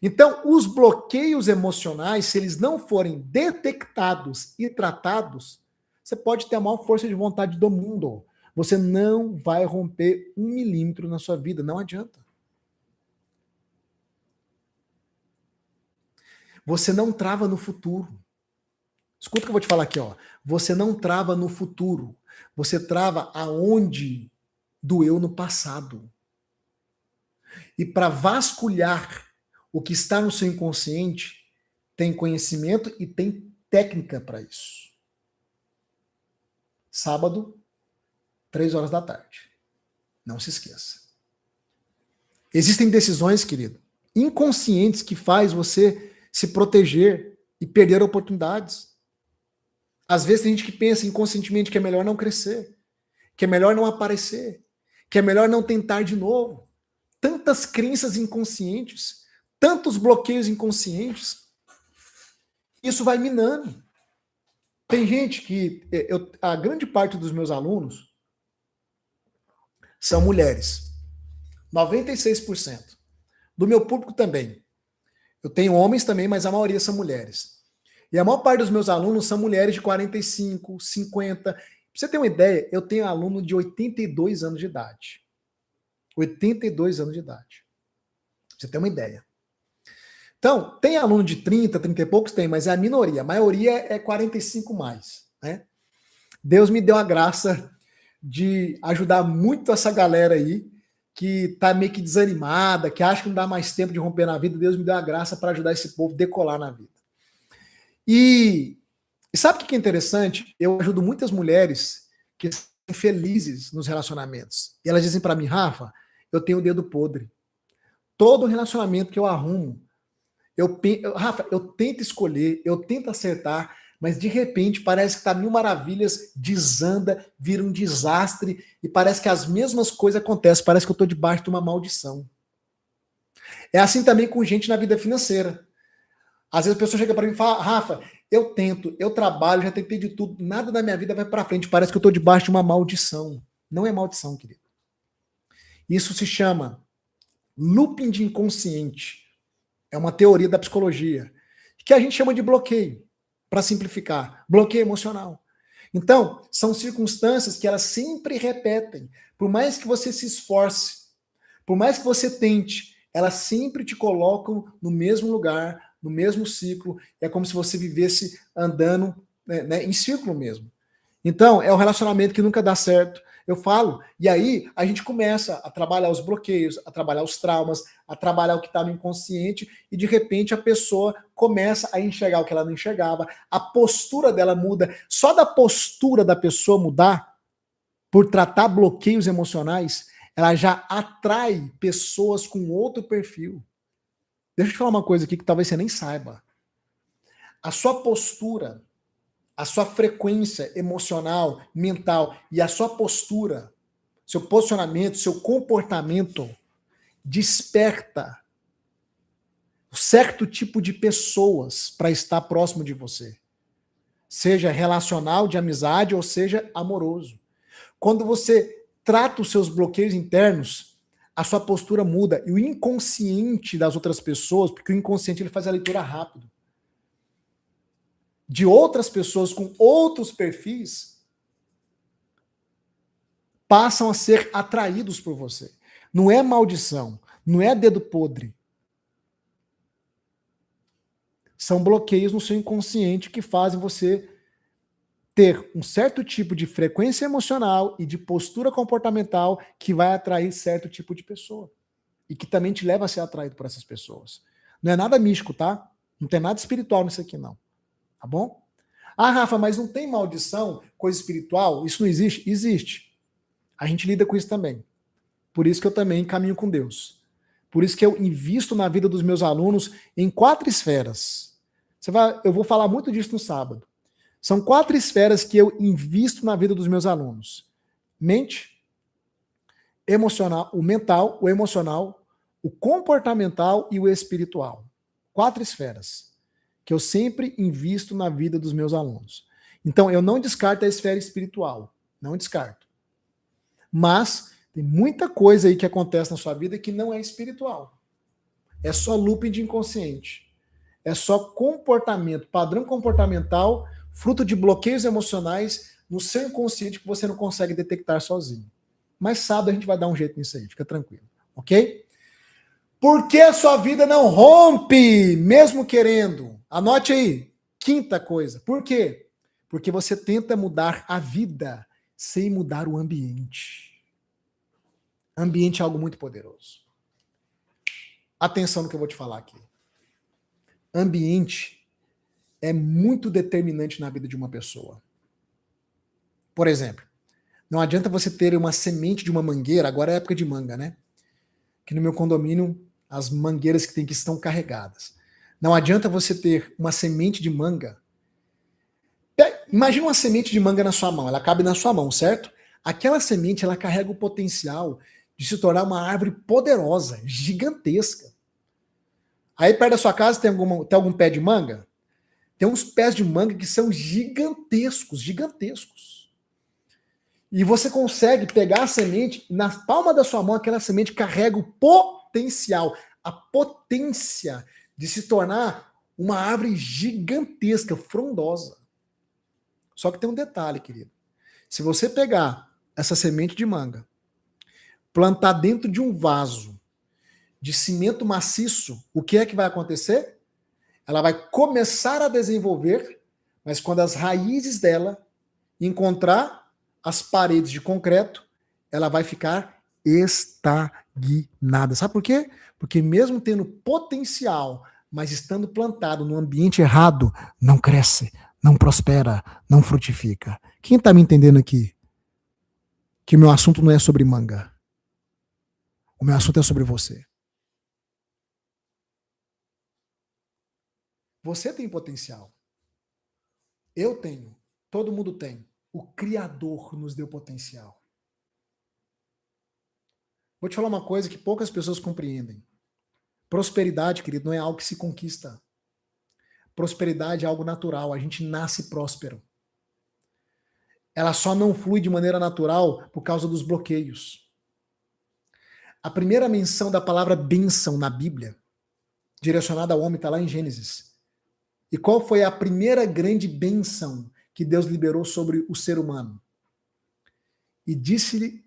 Então, os bloqueios emocionais, se eles não forem detectados e tratados, você pode ter a maior força de vontade do mundo. Você não vai romper 1 milímetro na sua vida, não adianta. Você não trava no futuro. Escuta o que eu vou te falar aqui, ó. Você não trava no futuro. Você trava aonde doeu no passado. E para vasculhar o que está no seu inconsciente, tem conhecimento e tem técnica para isso. Sábado, 3 horas da tarde. Não se esqueça. Existem decisões, querido, inconscientes que faz você se proteger e perder oportunidades. Às vezes tem gente que pensa inconscientemente que é melhor não crescer, que é melhor não aparecer, que é melhor não tentar de novo. Tantas crenças inconscientes, tantos bloqueios inconscientes. Isso vai minando. Tem gente que... a grande parte dos meus alunos são mulheres. 96%. Do meu público também. Eu tenho homens também, mas a maioria são mulheres. E a maior parte dos meus alunos são mulheres de 45, 50. Pra você ter uma ideia, eu tenho aluno de 82 anos de idade. 82 anos de idade. Pra você ter uma ideia. Então, tem aluno de 30, 30 e poucos? Tem, mas é a minoria. A maioria é 45 mais. Né? Deus me deu a graça de ajudar muito essa galera aí, que tá meio que desanimada, que acha que não dá mais tempo de romper na vida. Deus me deu a graça para ajudar esse povo a decolar na vida. E sabe o que é interessante? Eu ajudo muitas mulheres que são felizes nos relacionamentos. E elas dizem para mim, Rafa, eu tenho o dedo podre. Todo relacionamento que eu arrumo, Rafa, eu tento escolher, eu tento acertar, mas de repente parece que tá 1000 maravilhas, desanda, vira um desastre e parece que as mesmas coisas acontecem, parece que eu tô debaixo de uma maldição. É assim também com gente na vida financeira. Às vezes a pessoa chega para mim e fala, Rafa, eu tento, eu trabalho, já tentei de tudo, nada na minha vida vai para frente, parece que eu tô debaixo de uma maldição. Não é maldição, querido. Isso se chama looping de inconsciente. É uma teoria da psicologia, que a gente chama de bloqueio. Para simplificar, bloqueio emocional. Então, são circunstâncias que elas sempre repetem. Por mais que você se esforce, por mais que você tente, elas sempre te colocam no mesmo lugar, no mesmo ciclo. É como se você vivesse andando em círculo mesmo. Então, é um relacionamento que nunca dá certo. Eu falo, e aí a gente começa a trabalhar os bloqueios, a trabalhar os traumas, a trabalhar o que está no inconsciente, e de repente a pessoa começa a enxergar o que ela não enxergava, a postura dela muda. Só da postura da pessoa mudar, por tratar bloqueios emocionais, ela já atrai pessoas com outro perfil. Deixa eu te falar uma coisa aqui que talvez você nem saiba. A sua postura a sua frequência emocional, mental e a sua postura, seu posicionamento, seu comportamento desperta um certo tipo de pessoas para estar próximo de você. Seja relacional, de amizade, ou seja amoroso. Quando você trata os seus bloqueios internos, a sua postura muda. E o inconsciente das outras pessoas, porque o inconsciente ele faz a leitura rápido, de outras pessoas com outros perfis, passam a ser atraídos por você. Não é maldição, não é dedo podre. São bloqueios no seu inconsciente que fazem você ter um certo tipo de frequência emocional e de postura comportamental que vai atrair certo tipo de pessoa. E que também te leva a ser atraído por essas pessoas. Não é nada místico, tá? Não tem nada espiritual nisso aqui, não. Tá bom? Ah, Rafa, mas não tem maldição, coisa espiritual? Isso não existe? Existe. A gente lida com isso também. Por isso que eu também caminho com Deus. Por isso que eu invisto na vida dos meus alunos em 4 esferas. Eu vou falar muito disso no sábado. São 4 esferas que eu invisto na vida dos meus alunos. Mente, emocional, o mental, o emocional, o comportamental e o espiritual. 4 esferas que eu sempre invisto na vida dos meus alunos. Então, eu não descarto a esfera espiritual. Não descarto. Mas tem muita coisa aí que acontece na sua vida que não é espiritual. É só looping de inconsciente. É só comportamento, padrão comportamental, fruto de bloqueios emocionais no seu inconsciente que você não consegue detectar sozinho. Mas sábado a gente vai dar um jeito nisso aí, fica tranquilo, ok? Por que a sua vida não rompe, mesmo querendo? Anote aí, 5ª coisa. Por quê? Porque você tenta mudar a vida sem mudar o ambiente. Ambiente é algo muito poderoso. Atenção no que eu vou te falar aqui. Ambiente é muito determinante na vida de uma pessoa. Por exemplo, não adianta você ter uma semente de uma mangueira, agora é época de manga, né? Que no meu condomínio, as mangueiras que tem que estão carregadas. Não adianta você ter uma semente de manga. Imagina uma semente de manga na sua mão, ela cabe na sua mão, certo? Aquela semente, ela carrega o potencial de se tornar uma árvore poderosa, gigantesca. Aí perto da sua casa tem algum pé de manga? Tem uns pés de manga que são gigantescos, gigantescos. E você consegue pegar a semente, na palma da sua mão, aquela semente carrega o potencial, a potência de se tornar uma árvore gigantesca, frondosa. Só que tem um detalhe, querido. Se você pegar essa semente de manga, plantar dentro de um vaso de cimento maciço, o que é que vai acontecer? Ela vai começar a desenvolver, mas quando as raízes dela encontrar as paredes de concreto, ela vai ficar estagnada. Sabe por quê? Porque mesmo tendo potencial, mas estando plantado no ambiente errado, não cresce, não prospera, não frutifica. Quem está me entendendo aqui? Que o meu assunto não é sobre manga. O meu assunto é sobre você. Você tem potencial. Eu tenho. Todo mundo tem. O Criador nos deu potencial. Vou te falar uma coisa que poucas pessoas compreendem. Prosperidade, querido, não é algo que se conquista. Prosperidade é algo natural. A gente nasce próspero. Ela só não flui de maneira natural por causa dos bloqueios. A primeira menção da palavra bênção na Bíblia, direcionada ao homem, está lá em Gênesis. E qual foi a primeira grande bênção que Deus liberou sobre o ser humano? E disse-lhe,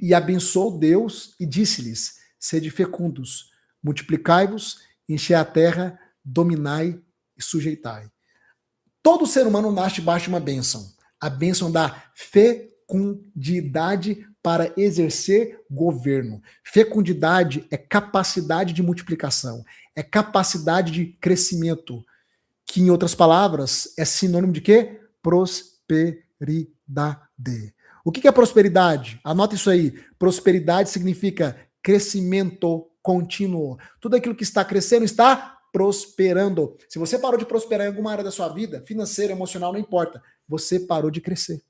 e abençoou Deus e disse-lhes: sede fecundos, multiplicai-vos, enchei a terra, dominai e sujeitai. Todo ser humano nasce debaixo de uma bênção. A bênção da fecundidade para exercer governo. Fecundidade é capacidade de multiplicação, é capacidade de crescimento, que em outras palavras é sinônimo de quê? Prosperidade. O que é prosperidade? Anota isso aí. Prosperidade significa crescimento contínuo. Tudo aquilo que está crescendo está prosperando. Se você parou de prosperar em alguma área da sua vida, financeira, emocional, não importa, você parou de crescer.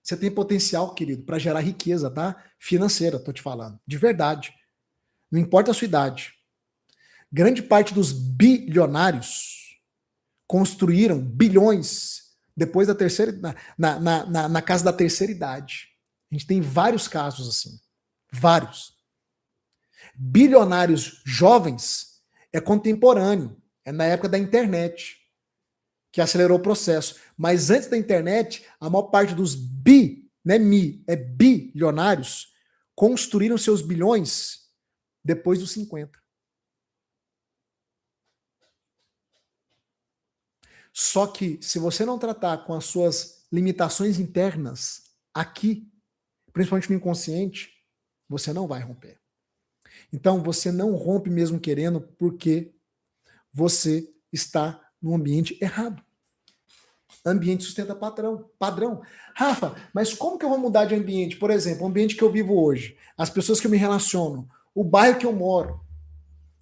Você tem potencial, querido, para gerar riqueza, tá? Financeira, tô te falando. De verdade. Não importa a sua idade. Grande parte dos bilionários construíram bilhões depois da terceira, na casa da terceira idade. A gente tem vários casos assim. Vários. Bilionários jovens é contemporâneo. É na época da internet que acelerou o processo. Mas antes da internet, a maior parte dos bilionários construíram seus bilhões depois dos 50. Só que se você não tratar com as suas limitações internas aqui, principalmente no inconsciente, você não vai romper. Então você não rompe mesmo querendo porque você está no ambiente errado. Ambiente sustenta padrão. Rafa, mas como que eu vou mudar de ambiente? Por exemplo, o ambiente que eu vivo hoje, as pessoas que eu me relaciono, o bairro que eu moro.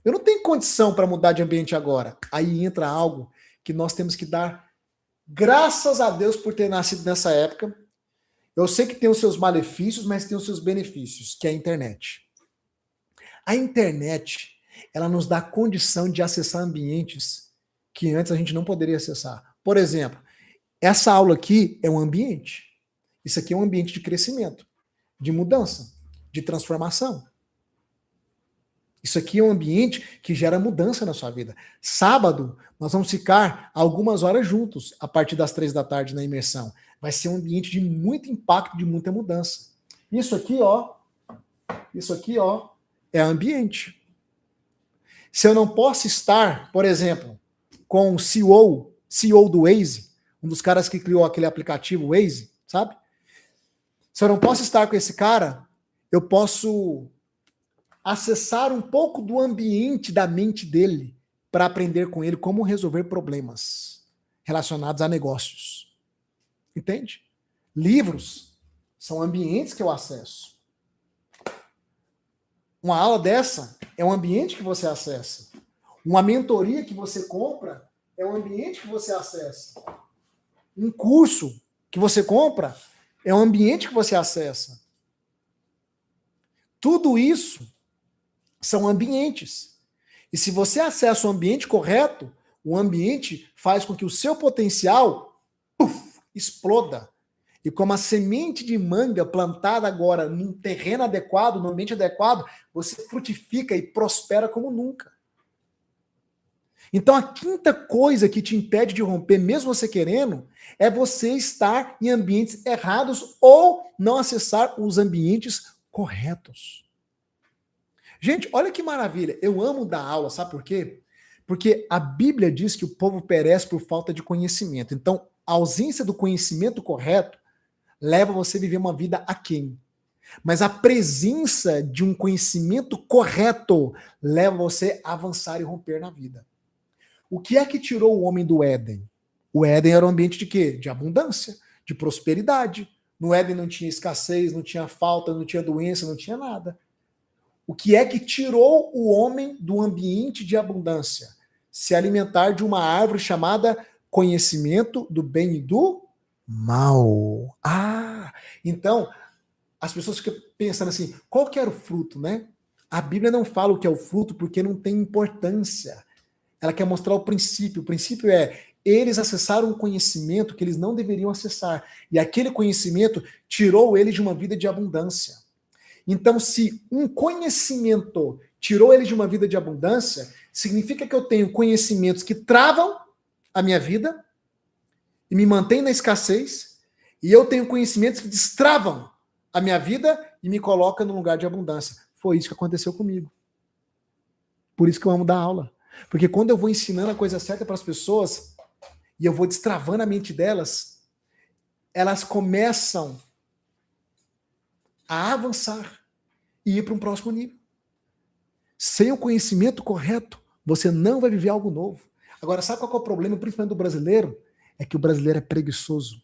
Eu não tenho condição para mudar de ambiente agora. Aí entra algo que nós temos que dar graças a Deus por ter nascido nessa época. Eu sei que tem os seus malefícios, mas tem os seus benefícios, que é a internet. A internet, ela nos dá condição de acessar ambientes que antes a gente não poderia acessar. Por exemplo, essa aula aqui é um ambiente. Isso aqui é um ambiente de crescimento, de mudança, de transformação. Isso aqui é um ambiente que gera mudança na sua vida. Sábado, nós vamos ficar algumas horas juntos, a partir das 3 da tarde na imersão. Vai ser um ambiente de muito impacto, de muita mudança. Isso aqui, ó, é ambiente. Se eu não posso estar, por exemplo, com o CEO do Waze, um dos caras que criou aquele aplicativo Waze, sabe? Se eu não posso estar com esse cara, eu posso acessar um pouco do ambiente da mente dele para aprender com ele como resolver problemas relacionados a negócios. Entende? Livros são ambientes que eu acesso. Uma aula dessa é um ambiente que você acessa. Uma mentoria que você compra é um ambiente que você acessa. Um curso que você compra é um ambiente que você acessa. Tudo isso são ambientes. E se você acessa o ambiente correto, o ambiente faz com que o seu potencial exploda. E como a semente de manga plantada agora num terreno adequado, num ambiente adequado, você frutifica e prospera como nunca. Então a quinta coisa que te impede de romper, mesmo você querendo, é você estar em ambientes errados ou não acessar os ambientes corretos. Gente, olha que maravilha. Eu amo dar aula, sabe por quê? Porque a Bíblia diz que o povo perece por falta de conhecimento. Então, a ausência do conhecimento correto leva você a viver uma vida aquém. Mas a presença de um conhecimento correto leva você a avançar e romper na vida. O que é que tirou o homem do Éden? O Éden era um ambiente de quê? De abundância, de prosperidade. No Éden não tinha escassez, não tinha falta, não tinha doença, não tinha nada. O que é que tirou o homem do ambiente de abundância? Se alimentar de uma árvore chamada conhecimento do bem e do mal. Então, as pessoas ficam pensando assim, qual que era o fruto, né? A Bíblia não fala o que é o fruto porque não tem importância. Ela quer mostrar o princípio. O princípio é, eles acessaram um conhecimento que eles não deveriam acessar. E aquele conhecimento tirou eles de uma vida de abundância. Então, se um conhecimento tirou ele de uma vida de abundância, significa que eu tenho conhecimentos que travam a minha vida e me mantêm na escassez, e eu tenho conhecimentos que destravam a minha vida e me colocam no lugar de abundância. Foi isso que aconteceu comigo. Por isso que eu amo dar aula. Porque quando eu vou ensinando a coisa certa para as pessoas e eu vou destravando a mente delas, elas começam a avançar e ir para um próximo nível. Sem o conhecimento correto, você não vai viver algo novo. Agora, sabe qual é o problema, principalmente do brasileiro? É que o brasileiro é preguiçoso.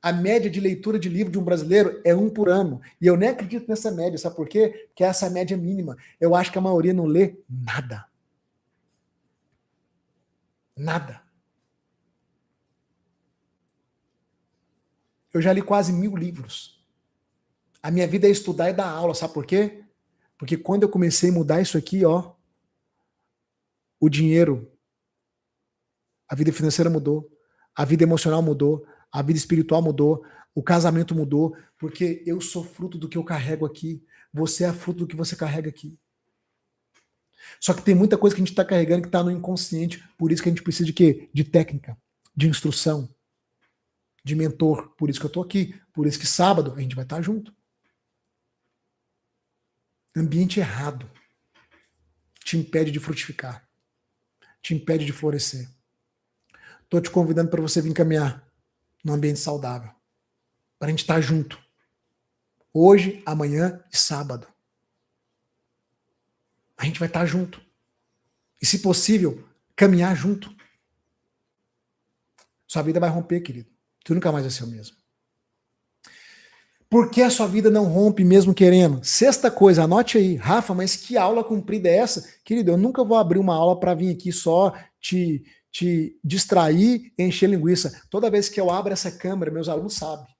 A média de leitura de livro de um brasileiro é 1 por ano. E eu nem acredito nessa média, sabe por quê? Porque essa média é mínima. Eu acho que a maioria não lê nada. Nada. Eu já li quase 1000 livros. A minha vida é estudar e dar aula, sabe por quê? Porque quando eu comecei a mudar isso aqui, ó, o dinheiro, a vida financeira mudou, a vida emocional mudou, a vida espiritual mudou, o casamento mudou, porque eu sou fruto do que eu carrego aqui. Você é fruto do que você carrega aqui. Só que tem muita coisa que a gente está carregando que está no inconsciente. Por isso que a gente precisa de quê? De técnica, de instrução, de mentor. Por isso que eu estou aqui. Por isso que sábado a gente vai estar junto. Ambiente errado te impede de frutificar, te impede de florescer. Estou te convidando para você vir caminhar num ambiente saudável, para a gente estar junto. Hoje, amanhã e sábado. A gente vai estar junto. E, se possível, caminhar junto. Sua vida vai romper, querido. Tu nunca mais vai ser o mesmo. Por que a sua vida não rompe mesmo querendo? Sexta coisa, anote aí. Rafa, mas que aula comprida é essa? Querido, eu nunca vou abrir uma aula para vir aqui só te distrair, encher linguiça. Toda vez que eu abro essa câmera, meus alunos sabem.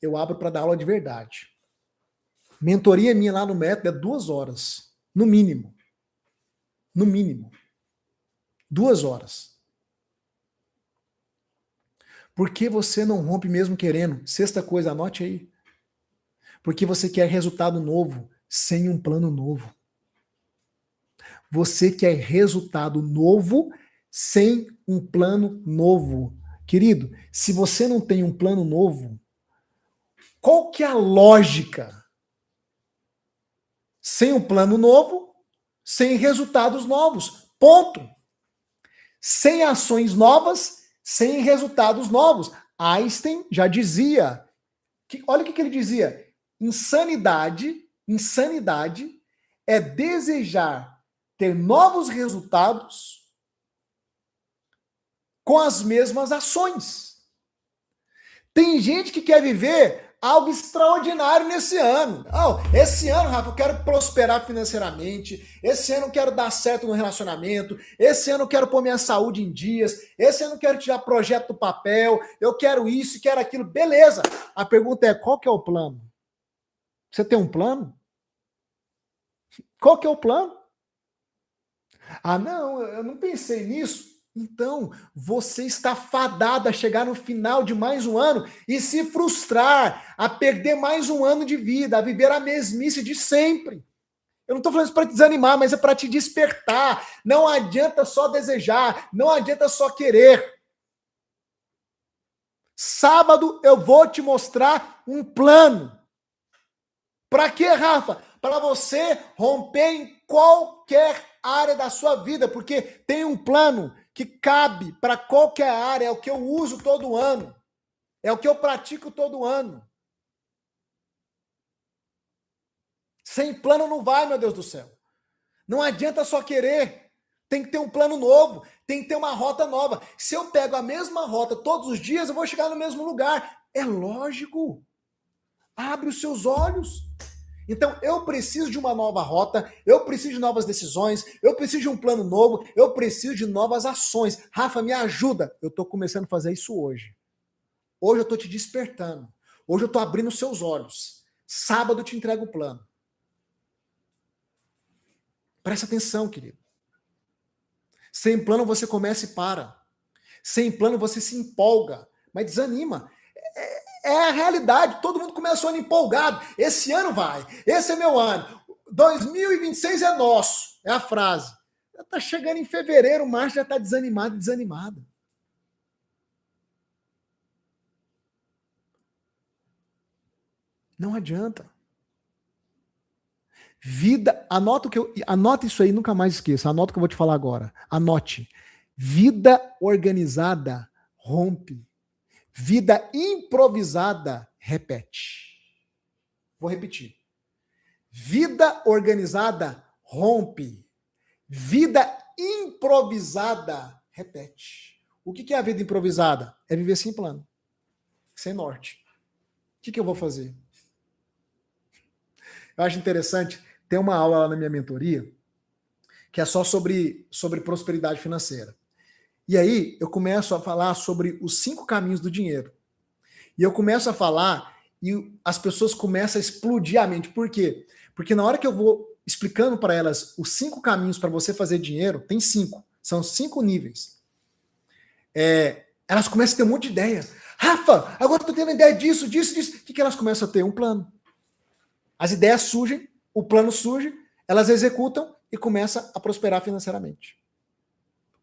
Eu abro para dar aula de verdade. Mentoria minha lá no método é 2 horas. No mínimo. No mínimo. 2 horas. Por que você não rompe mesmo querendo? Sexta coisa, anote aí. Porque você quer resultado novo sem um plano novo. Você quer resultado novo sem um plano novo. Querido, se você não tem um plano novo, qual que é a lógica? Sem um plano novo, sem resultados novos. Ponto. Sem ações novas, sem resultados novos. Einstein já dizia, olha o que ele dizia, insanidade é desejar ter novos resultados com as mesmas ações. Tem gente que quer viver algo extraordinário nesse ano. Esse ano, Rafa, eu quero prosperar financeiramente. Esse ano eu quero dar certo no relacionamento. Esse ano eu quero pôr minha saúde em dias. Esse ano eu quero tirar projeto do papel. Eu quero isso, quero aquilo. Beleza. A pergunta é, qual que é o plano? Você tem um plano? Qual que é o plano? Não, eu não pensei nisso. Então, você está fadado a chegar no final de mais um ano e se frustrar, a perder mais um ano de vida, a viver a mesmice de sempre. Eu não estou falando isso para te desanimar, mas é para te despertar. Não adianta só desejar, não adianta só querer. Sábado eu vou te mostrar um plano. Para quê, Rafa? Para você romper em qualquer área da sua vida, porque tem um plano que cabe para qualquer área, é o que eu uso todo ano, é o que eu pratico todo ano. Sem plano não vai, meu Deus do céu. Não adianta só querer, tem que ter um plano novo, tem que ter uma rota nova. Se eu pego a mesma rota todos os dias, eu vou chegar no mesmo lugar. É lógico. Abre os seus olhos. Então, eu preciso de uma nova rota, eu preciso de novas decisões, eu preciso de um plano novo, eu preciso de novas ações. Rafa, me ajuda. Eu estou começando a fazer isso hoje. Hoje eu estou te despertando. Hoje eu estou abrindo os seus olhos. Sábado eu te entrego o plano. Presta atenção, querido. Sem plano você começa e para. Sem plano você se empolga, mas desanima. É a realidade, todo mundo começa o ano empolgado. Esse ano vai, esse é meu ano. 2026 é nosso, é a frase. Já está chegando em fevereiro, março, já está desanimado e desanimada. Não adianta. Vida, anota isso aí, nunca mais esqueça. Anota o que eu vou te falar agora. Anote. Vida organizada rompe. Vida improvisada repete. Vou repetir. Vida organizada rompe. Vida improvisada repete. O que é a vida improvisada? É viver sem plano, sem norte. O que eu vou fazer? Eu acho interessante, tem uma aula lá na minha mentoria que é só sobre prosperidade financeira. E aí eu começo a falar sobre os 5 caminhos do dinheiro. E eu começo a falar e as pessoas começam a explodir a mente. Por quê? Porque na hora que eu vou explicando para elas os 5 caminhos para você fazer dinheiro, tem 5, são 5 níveis. Elas começam a ter um monte de ideia. Rafa, agora eu tô tendo ideia disso, disso, disso. O que elas começam a ter? Um plano. As ideias surgem, o plano surge, elas executam e começam a prosperar financeiramente.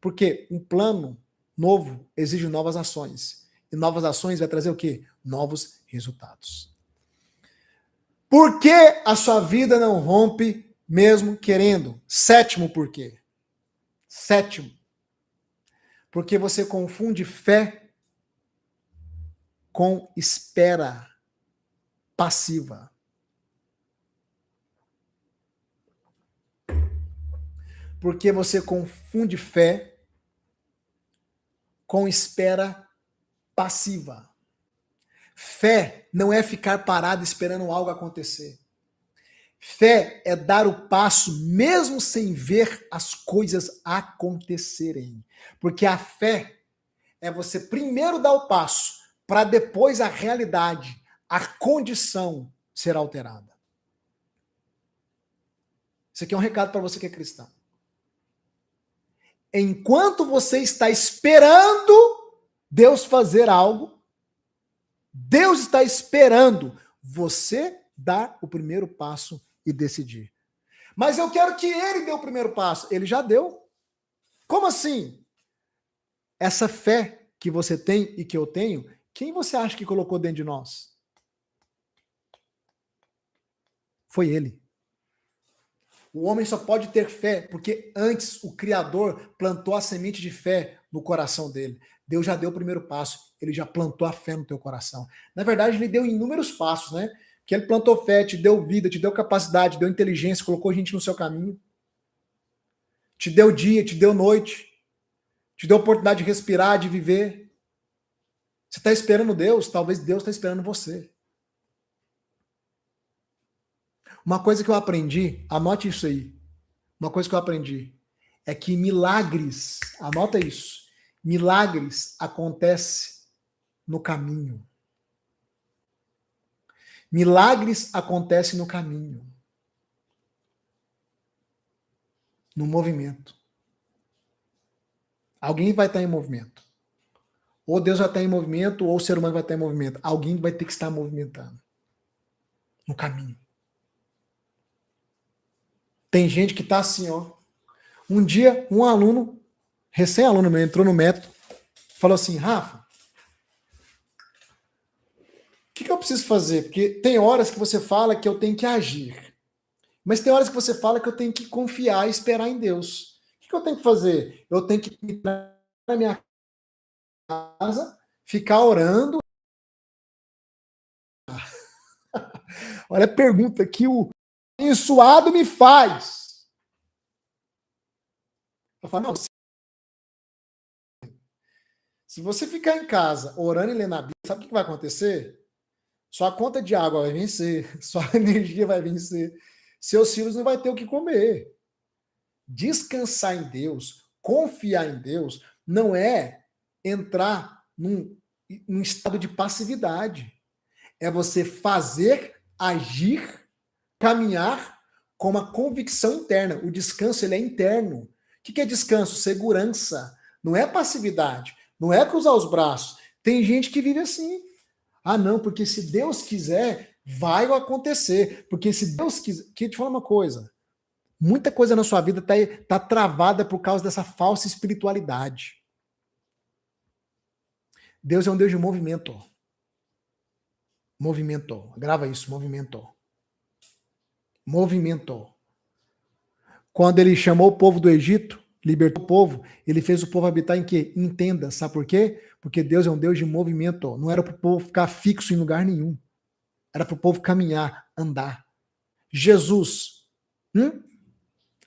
Porque um plano novo exige novas ações. E novas ações vai trazer o quê? Novos resultados. Por que a sua vida não rompe mesmo querendo? 7º porquê. 7º. Porque você confunde fé com espera passiva. Porque você confunde fé com espera passiva. Fé não é ficar parado esperando algo acontecer. Fé é dar o passo mesmo sem ver as coisas acontecerem. Porque a fé é você primeiro dar o passo para depois a realidade, a condição ser alterada. Isso aqui é um recado para você que é cristão. Enquanto você está esperando Deus fazer algo, Deus está esperando você dar o primeiro passo e decidir. Mas eu quero que ele dê o primeiro passo. Ele já deu. Como assim? Essa fé que você tem e que eu tenho, quem você acha que colocou dentro de nós? Foi ele. O homem só pode ter fé porque antes o Criador plantou a semente de fé no coração dele. Deus já deu o primeiro passo, ele já plantou a fé no teu coração. Na verdade, ele deu inúmeros passos, né? Que ele plantou fé, te deu vida, te deu capacidade, te deu inteligência, colocou gente no seu caminho. Te deu dia, te deu noite. Te deu oportunidade de respirar, de viver. Você está esperando Deus, talvez Deus está esperando você. Uma coisa que eu aprendi, anote isso aí. Uma coisa que eu aprendi é que milagres, anota isso, milagres acontecem no caminho. Milagres acontecem no caminho. No movimento. Alguém vai estar em movimento. Ou Deus vai estar em movimento, ou o ser humano vai estar em movimento. Alguém vai ter que estar movimentando. No caminho. Tem gente que está assim, ó. Um dia, um aluno, recém-aluno meu, entrou no método, falou assim, Rafa, o que eu preciso fazer? Porque tem horas que você fala que eu tenho que agir. Mas tem horas que você fala que eu tenho que confiar e esperar em Deus. O que eu tenho que fazer? Eu tenho que entrar na minha casa, ficar orando. Olha a pergunta que o abençoado me faz. Eu falo, não, se você ficar em casa orando e lendo a Bíblia, sabe o que vai acontecer? Sua conta de água vai vencer, sua energia vai vencer, seus filhos não vão ter o que comer. Descansar em Deus, confiar em Deus, não é entrar num estado de passividade. É você fazer, agir, caminhar com uma convicção interna. O descanso ele é interno. O que é descanso? Segurança. Não é passividade. Não é cruzar os braços. Tem gente que vive assim. Ah, não, porque se Deus quiser, vai acontecer. Porque se Deus quiser... Queria te falar uma coisa. Muita coisa na sua vida tá travada por causa dessa falsa espiritualidade. Deus é um Deus de movimento. Movimento. Grava isso, movimento. Movimento. Quando ele chamou o povo do Egito, libertou o povo, ele fez o povo habitar em quê? Em tendas. Sabe por quê? Porque Deus é um Deus de movimento. Não era para o povo ficar fixo em lugar nenhum. Era para o povo caminhar, andar. Jesus,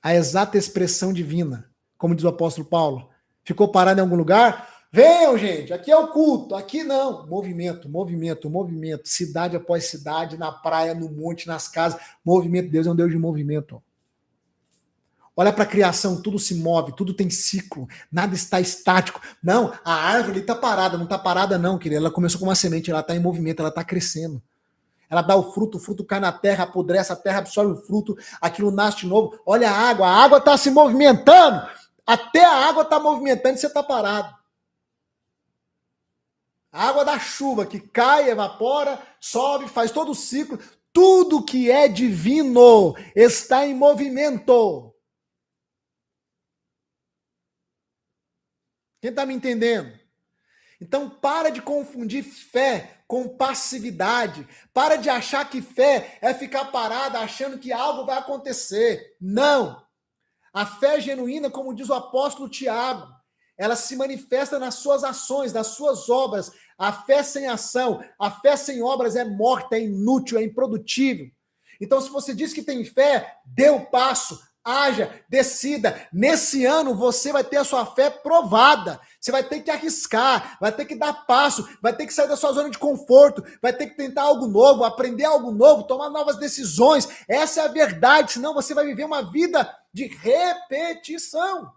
a exata expressão divina, como diz o apóstolo Paulo, ficou parado em algum lugar? Venham, gente, aqui é o culto, aqui não. Movimento, movimento, movimento. Cidade após cidade, na praia, no monte, nas casas. Movimento. Deus é um Deus de movimento. Olha para a criação, tudo se move, tudo tem ciclo, nada está estático. Não, a árvore está parada, não está parada não, querida. Ela começou com uma semente, ela está em movimento, ela está crescendo. Ela dá o fruto cai na terra, apodrece, a terra absorve o fruto, aquilo nasce de novo. Olha a água está se movimentando, até a água está movimentando e você está parado. A água da chuva que cai, evapora, sobe, faz todo o ciclo. Tudo que é divino está em movimento. Quem está me entendendo? Então, para de confundir fé com passividade. Para de achar que fé é ficar parada achando que algo vai acontecer. Não! A fé genuína, como diz o apóstolo Tiago, ela se manifesta nas suas ações, nas suas obras. A fé sem ação, a fé sem obras é morta, é inútil, é improdutível. Então, se você diz que tem fé, dê o passo, haja, decida. Nesse ano, você vai ter a sua fé provada. Você vai ter que arriscar, vai ter que dar passo, vai ter que sair da sua zona de conforto, vai ter que tentar algo novo, aprender algo novo, tomar novas decisões. Essa é a verdade, senão você vai viver uma vida de repetição.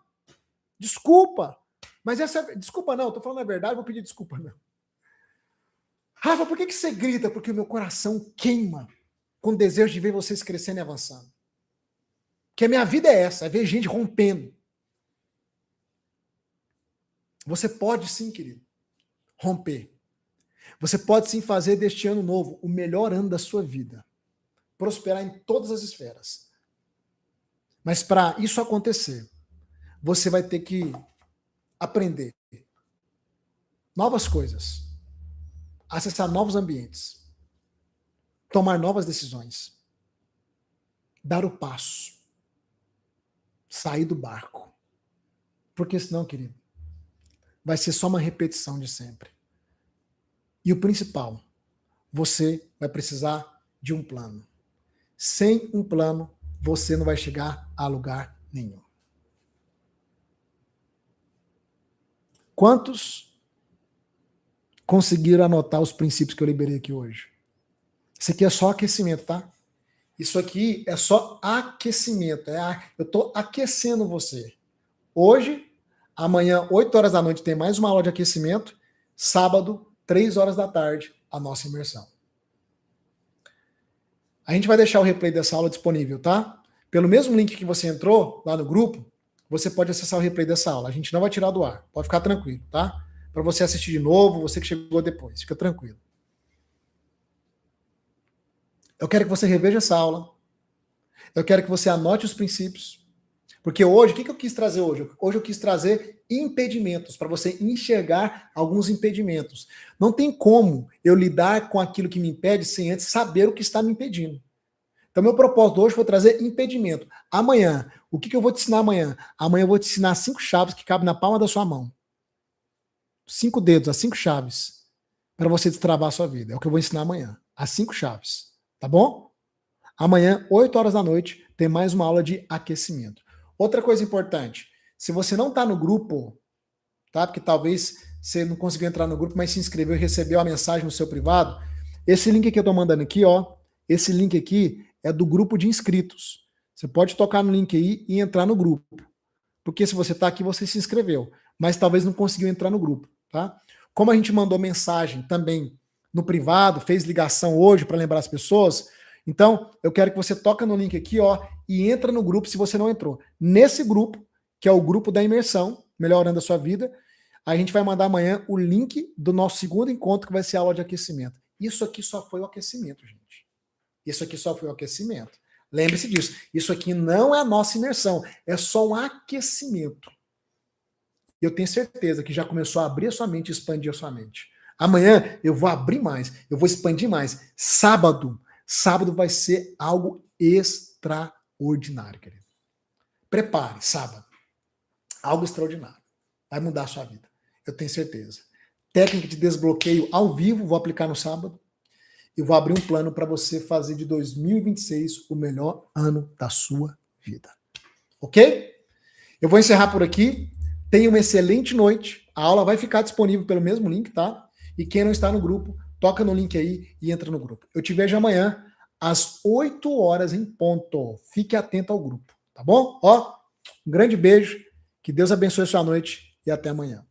Desculpa, mas essa é... Desculpa não, tô falando a verdade, vou pedir desculpa não. Rafa, por que você grita? Porque o meu coração queima com o desejo de ver vocês crescendo e avançando. Porque a minha vida é essa, é ver gente rompendo. Você pode sim, querido, romper. Você pode sim fazer deste ano novo o melhor ano da sua vida. Prosperar em todas as esferas. Mas para isso acontecer, você vai ter que aprender novas coisas, acessar novos ambientes, tomar novas decisões, dar o passo, sair do barco. Porque senão, querido, vai ser só uma repetição de sempre. E o principal, você vai precisar de um plano. Sem um plano, você não vai chegar a lugar nenhum. Quantos conseguiram anotar os princípios que eu liberei aqui hoje? Isso aqui é só aquecimento, tá? Isso aqui é só aquecimento. Eu estou aquecendo você. Hoje, amanhã, 8 horas da noite, tem mais uma aula de aquecimento. Sábado, 3 horas da tarde, a nossa imersão. A gente vai deixar o replay dessa aula disponível, tá? Pelo mesmo link que você entrou lá no grupo, você pode acessar o replay dessa aula. A gente não vai tirar do ar. Pode ficar tranquilo, tá? Para você assistir de novo, você que chegou depois. Fica tranquilo. Eu quero que você reveja essa aula. Eu quero que você anote os princípios. Porque hoje, o que eu quis trazer hoje? Hoje eu quis trazer impedimentos, para você enxergar alguns impedimentos. Não tem como eu lidar com aquilo que me impede sem antes saber o que está me impedindo. Então, meu propósito hoje foi trazer impedimento. Amanhã, o que eu vou te ensinar amanhã? Amanhã eu vou te ensinar 5 chaves que cabem na palma da sua mão. 5 dedos, as 5 chaves, para você destravar a sua vida. É o que eu vou ensinar amanhã. As 5 chaves. Tá bom? Amanhã, 8 horas da noite, tem mais uma aula de aquecimento. Outra coisa importante, se você não está no grupo, tá? Porque talvez você não conseguiu entrar no grupo, mas se inscreveu e recebeu a mensagem no seu privado, esse link que eu estou mandando aqui, ó, esse link aqui é do grupo de inscritos. Você pode tocar no link aí e entrar no grupo. Porque se você está aqui, você se inscreveu, mas talvez não conseguiu entrar no grupo, tá? Como a gente mandou mensagem também no privado, fez ligação hoje para lembrar as pessoas, então eu quero que você toca no link aqui, ó, e entra no grupo se você não entrou. Nesse grupo, que é o grupo da imersão, Melhorando a Sua Vida, a gente vai mandar amanhã o link do nosso segundo encontro, que vai ser a aula de aquecimento. Isso aqui só foi o aquecimento, gente. Isso aqui só foi o aquecimento. Lembre-se disso. Isso aqui não é a nossa imersão, é só um aquecimento. Eu tenho certeza que já começou a abrir a sua mente e expandir a sua mente. Amanhã eu vou abrir mais, eu vou expandir mais. Sábado vai ser algo extraordinário, querido. Prepare, sábado. Algo extraordinário. Vai mudar a sua vida. Eu tenho certeza. Técnica de desbloqueio ao vivo, vou aplicar no sábado. E vou abrir um plano para você fazer de 2026 o melhor ano da sua vida. Ok? Eu vou encerrar por aqui. Tenha uma excelente noite. A aula vai ficar disponível pelo mesmo link, tá? E quem não está no grupo, toca no link aí e entra no grupo. Eu te vejo amanhã às 8 horas em ponto. Fique atento ao grupo, tá bom? Ó, Um grande beijo, que Deus abençoe sua noite e até amanhã.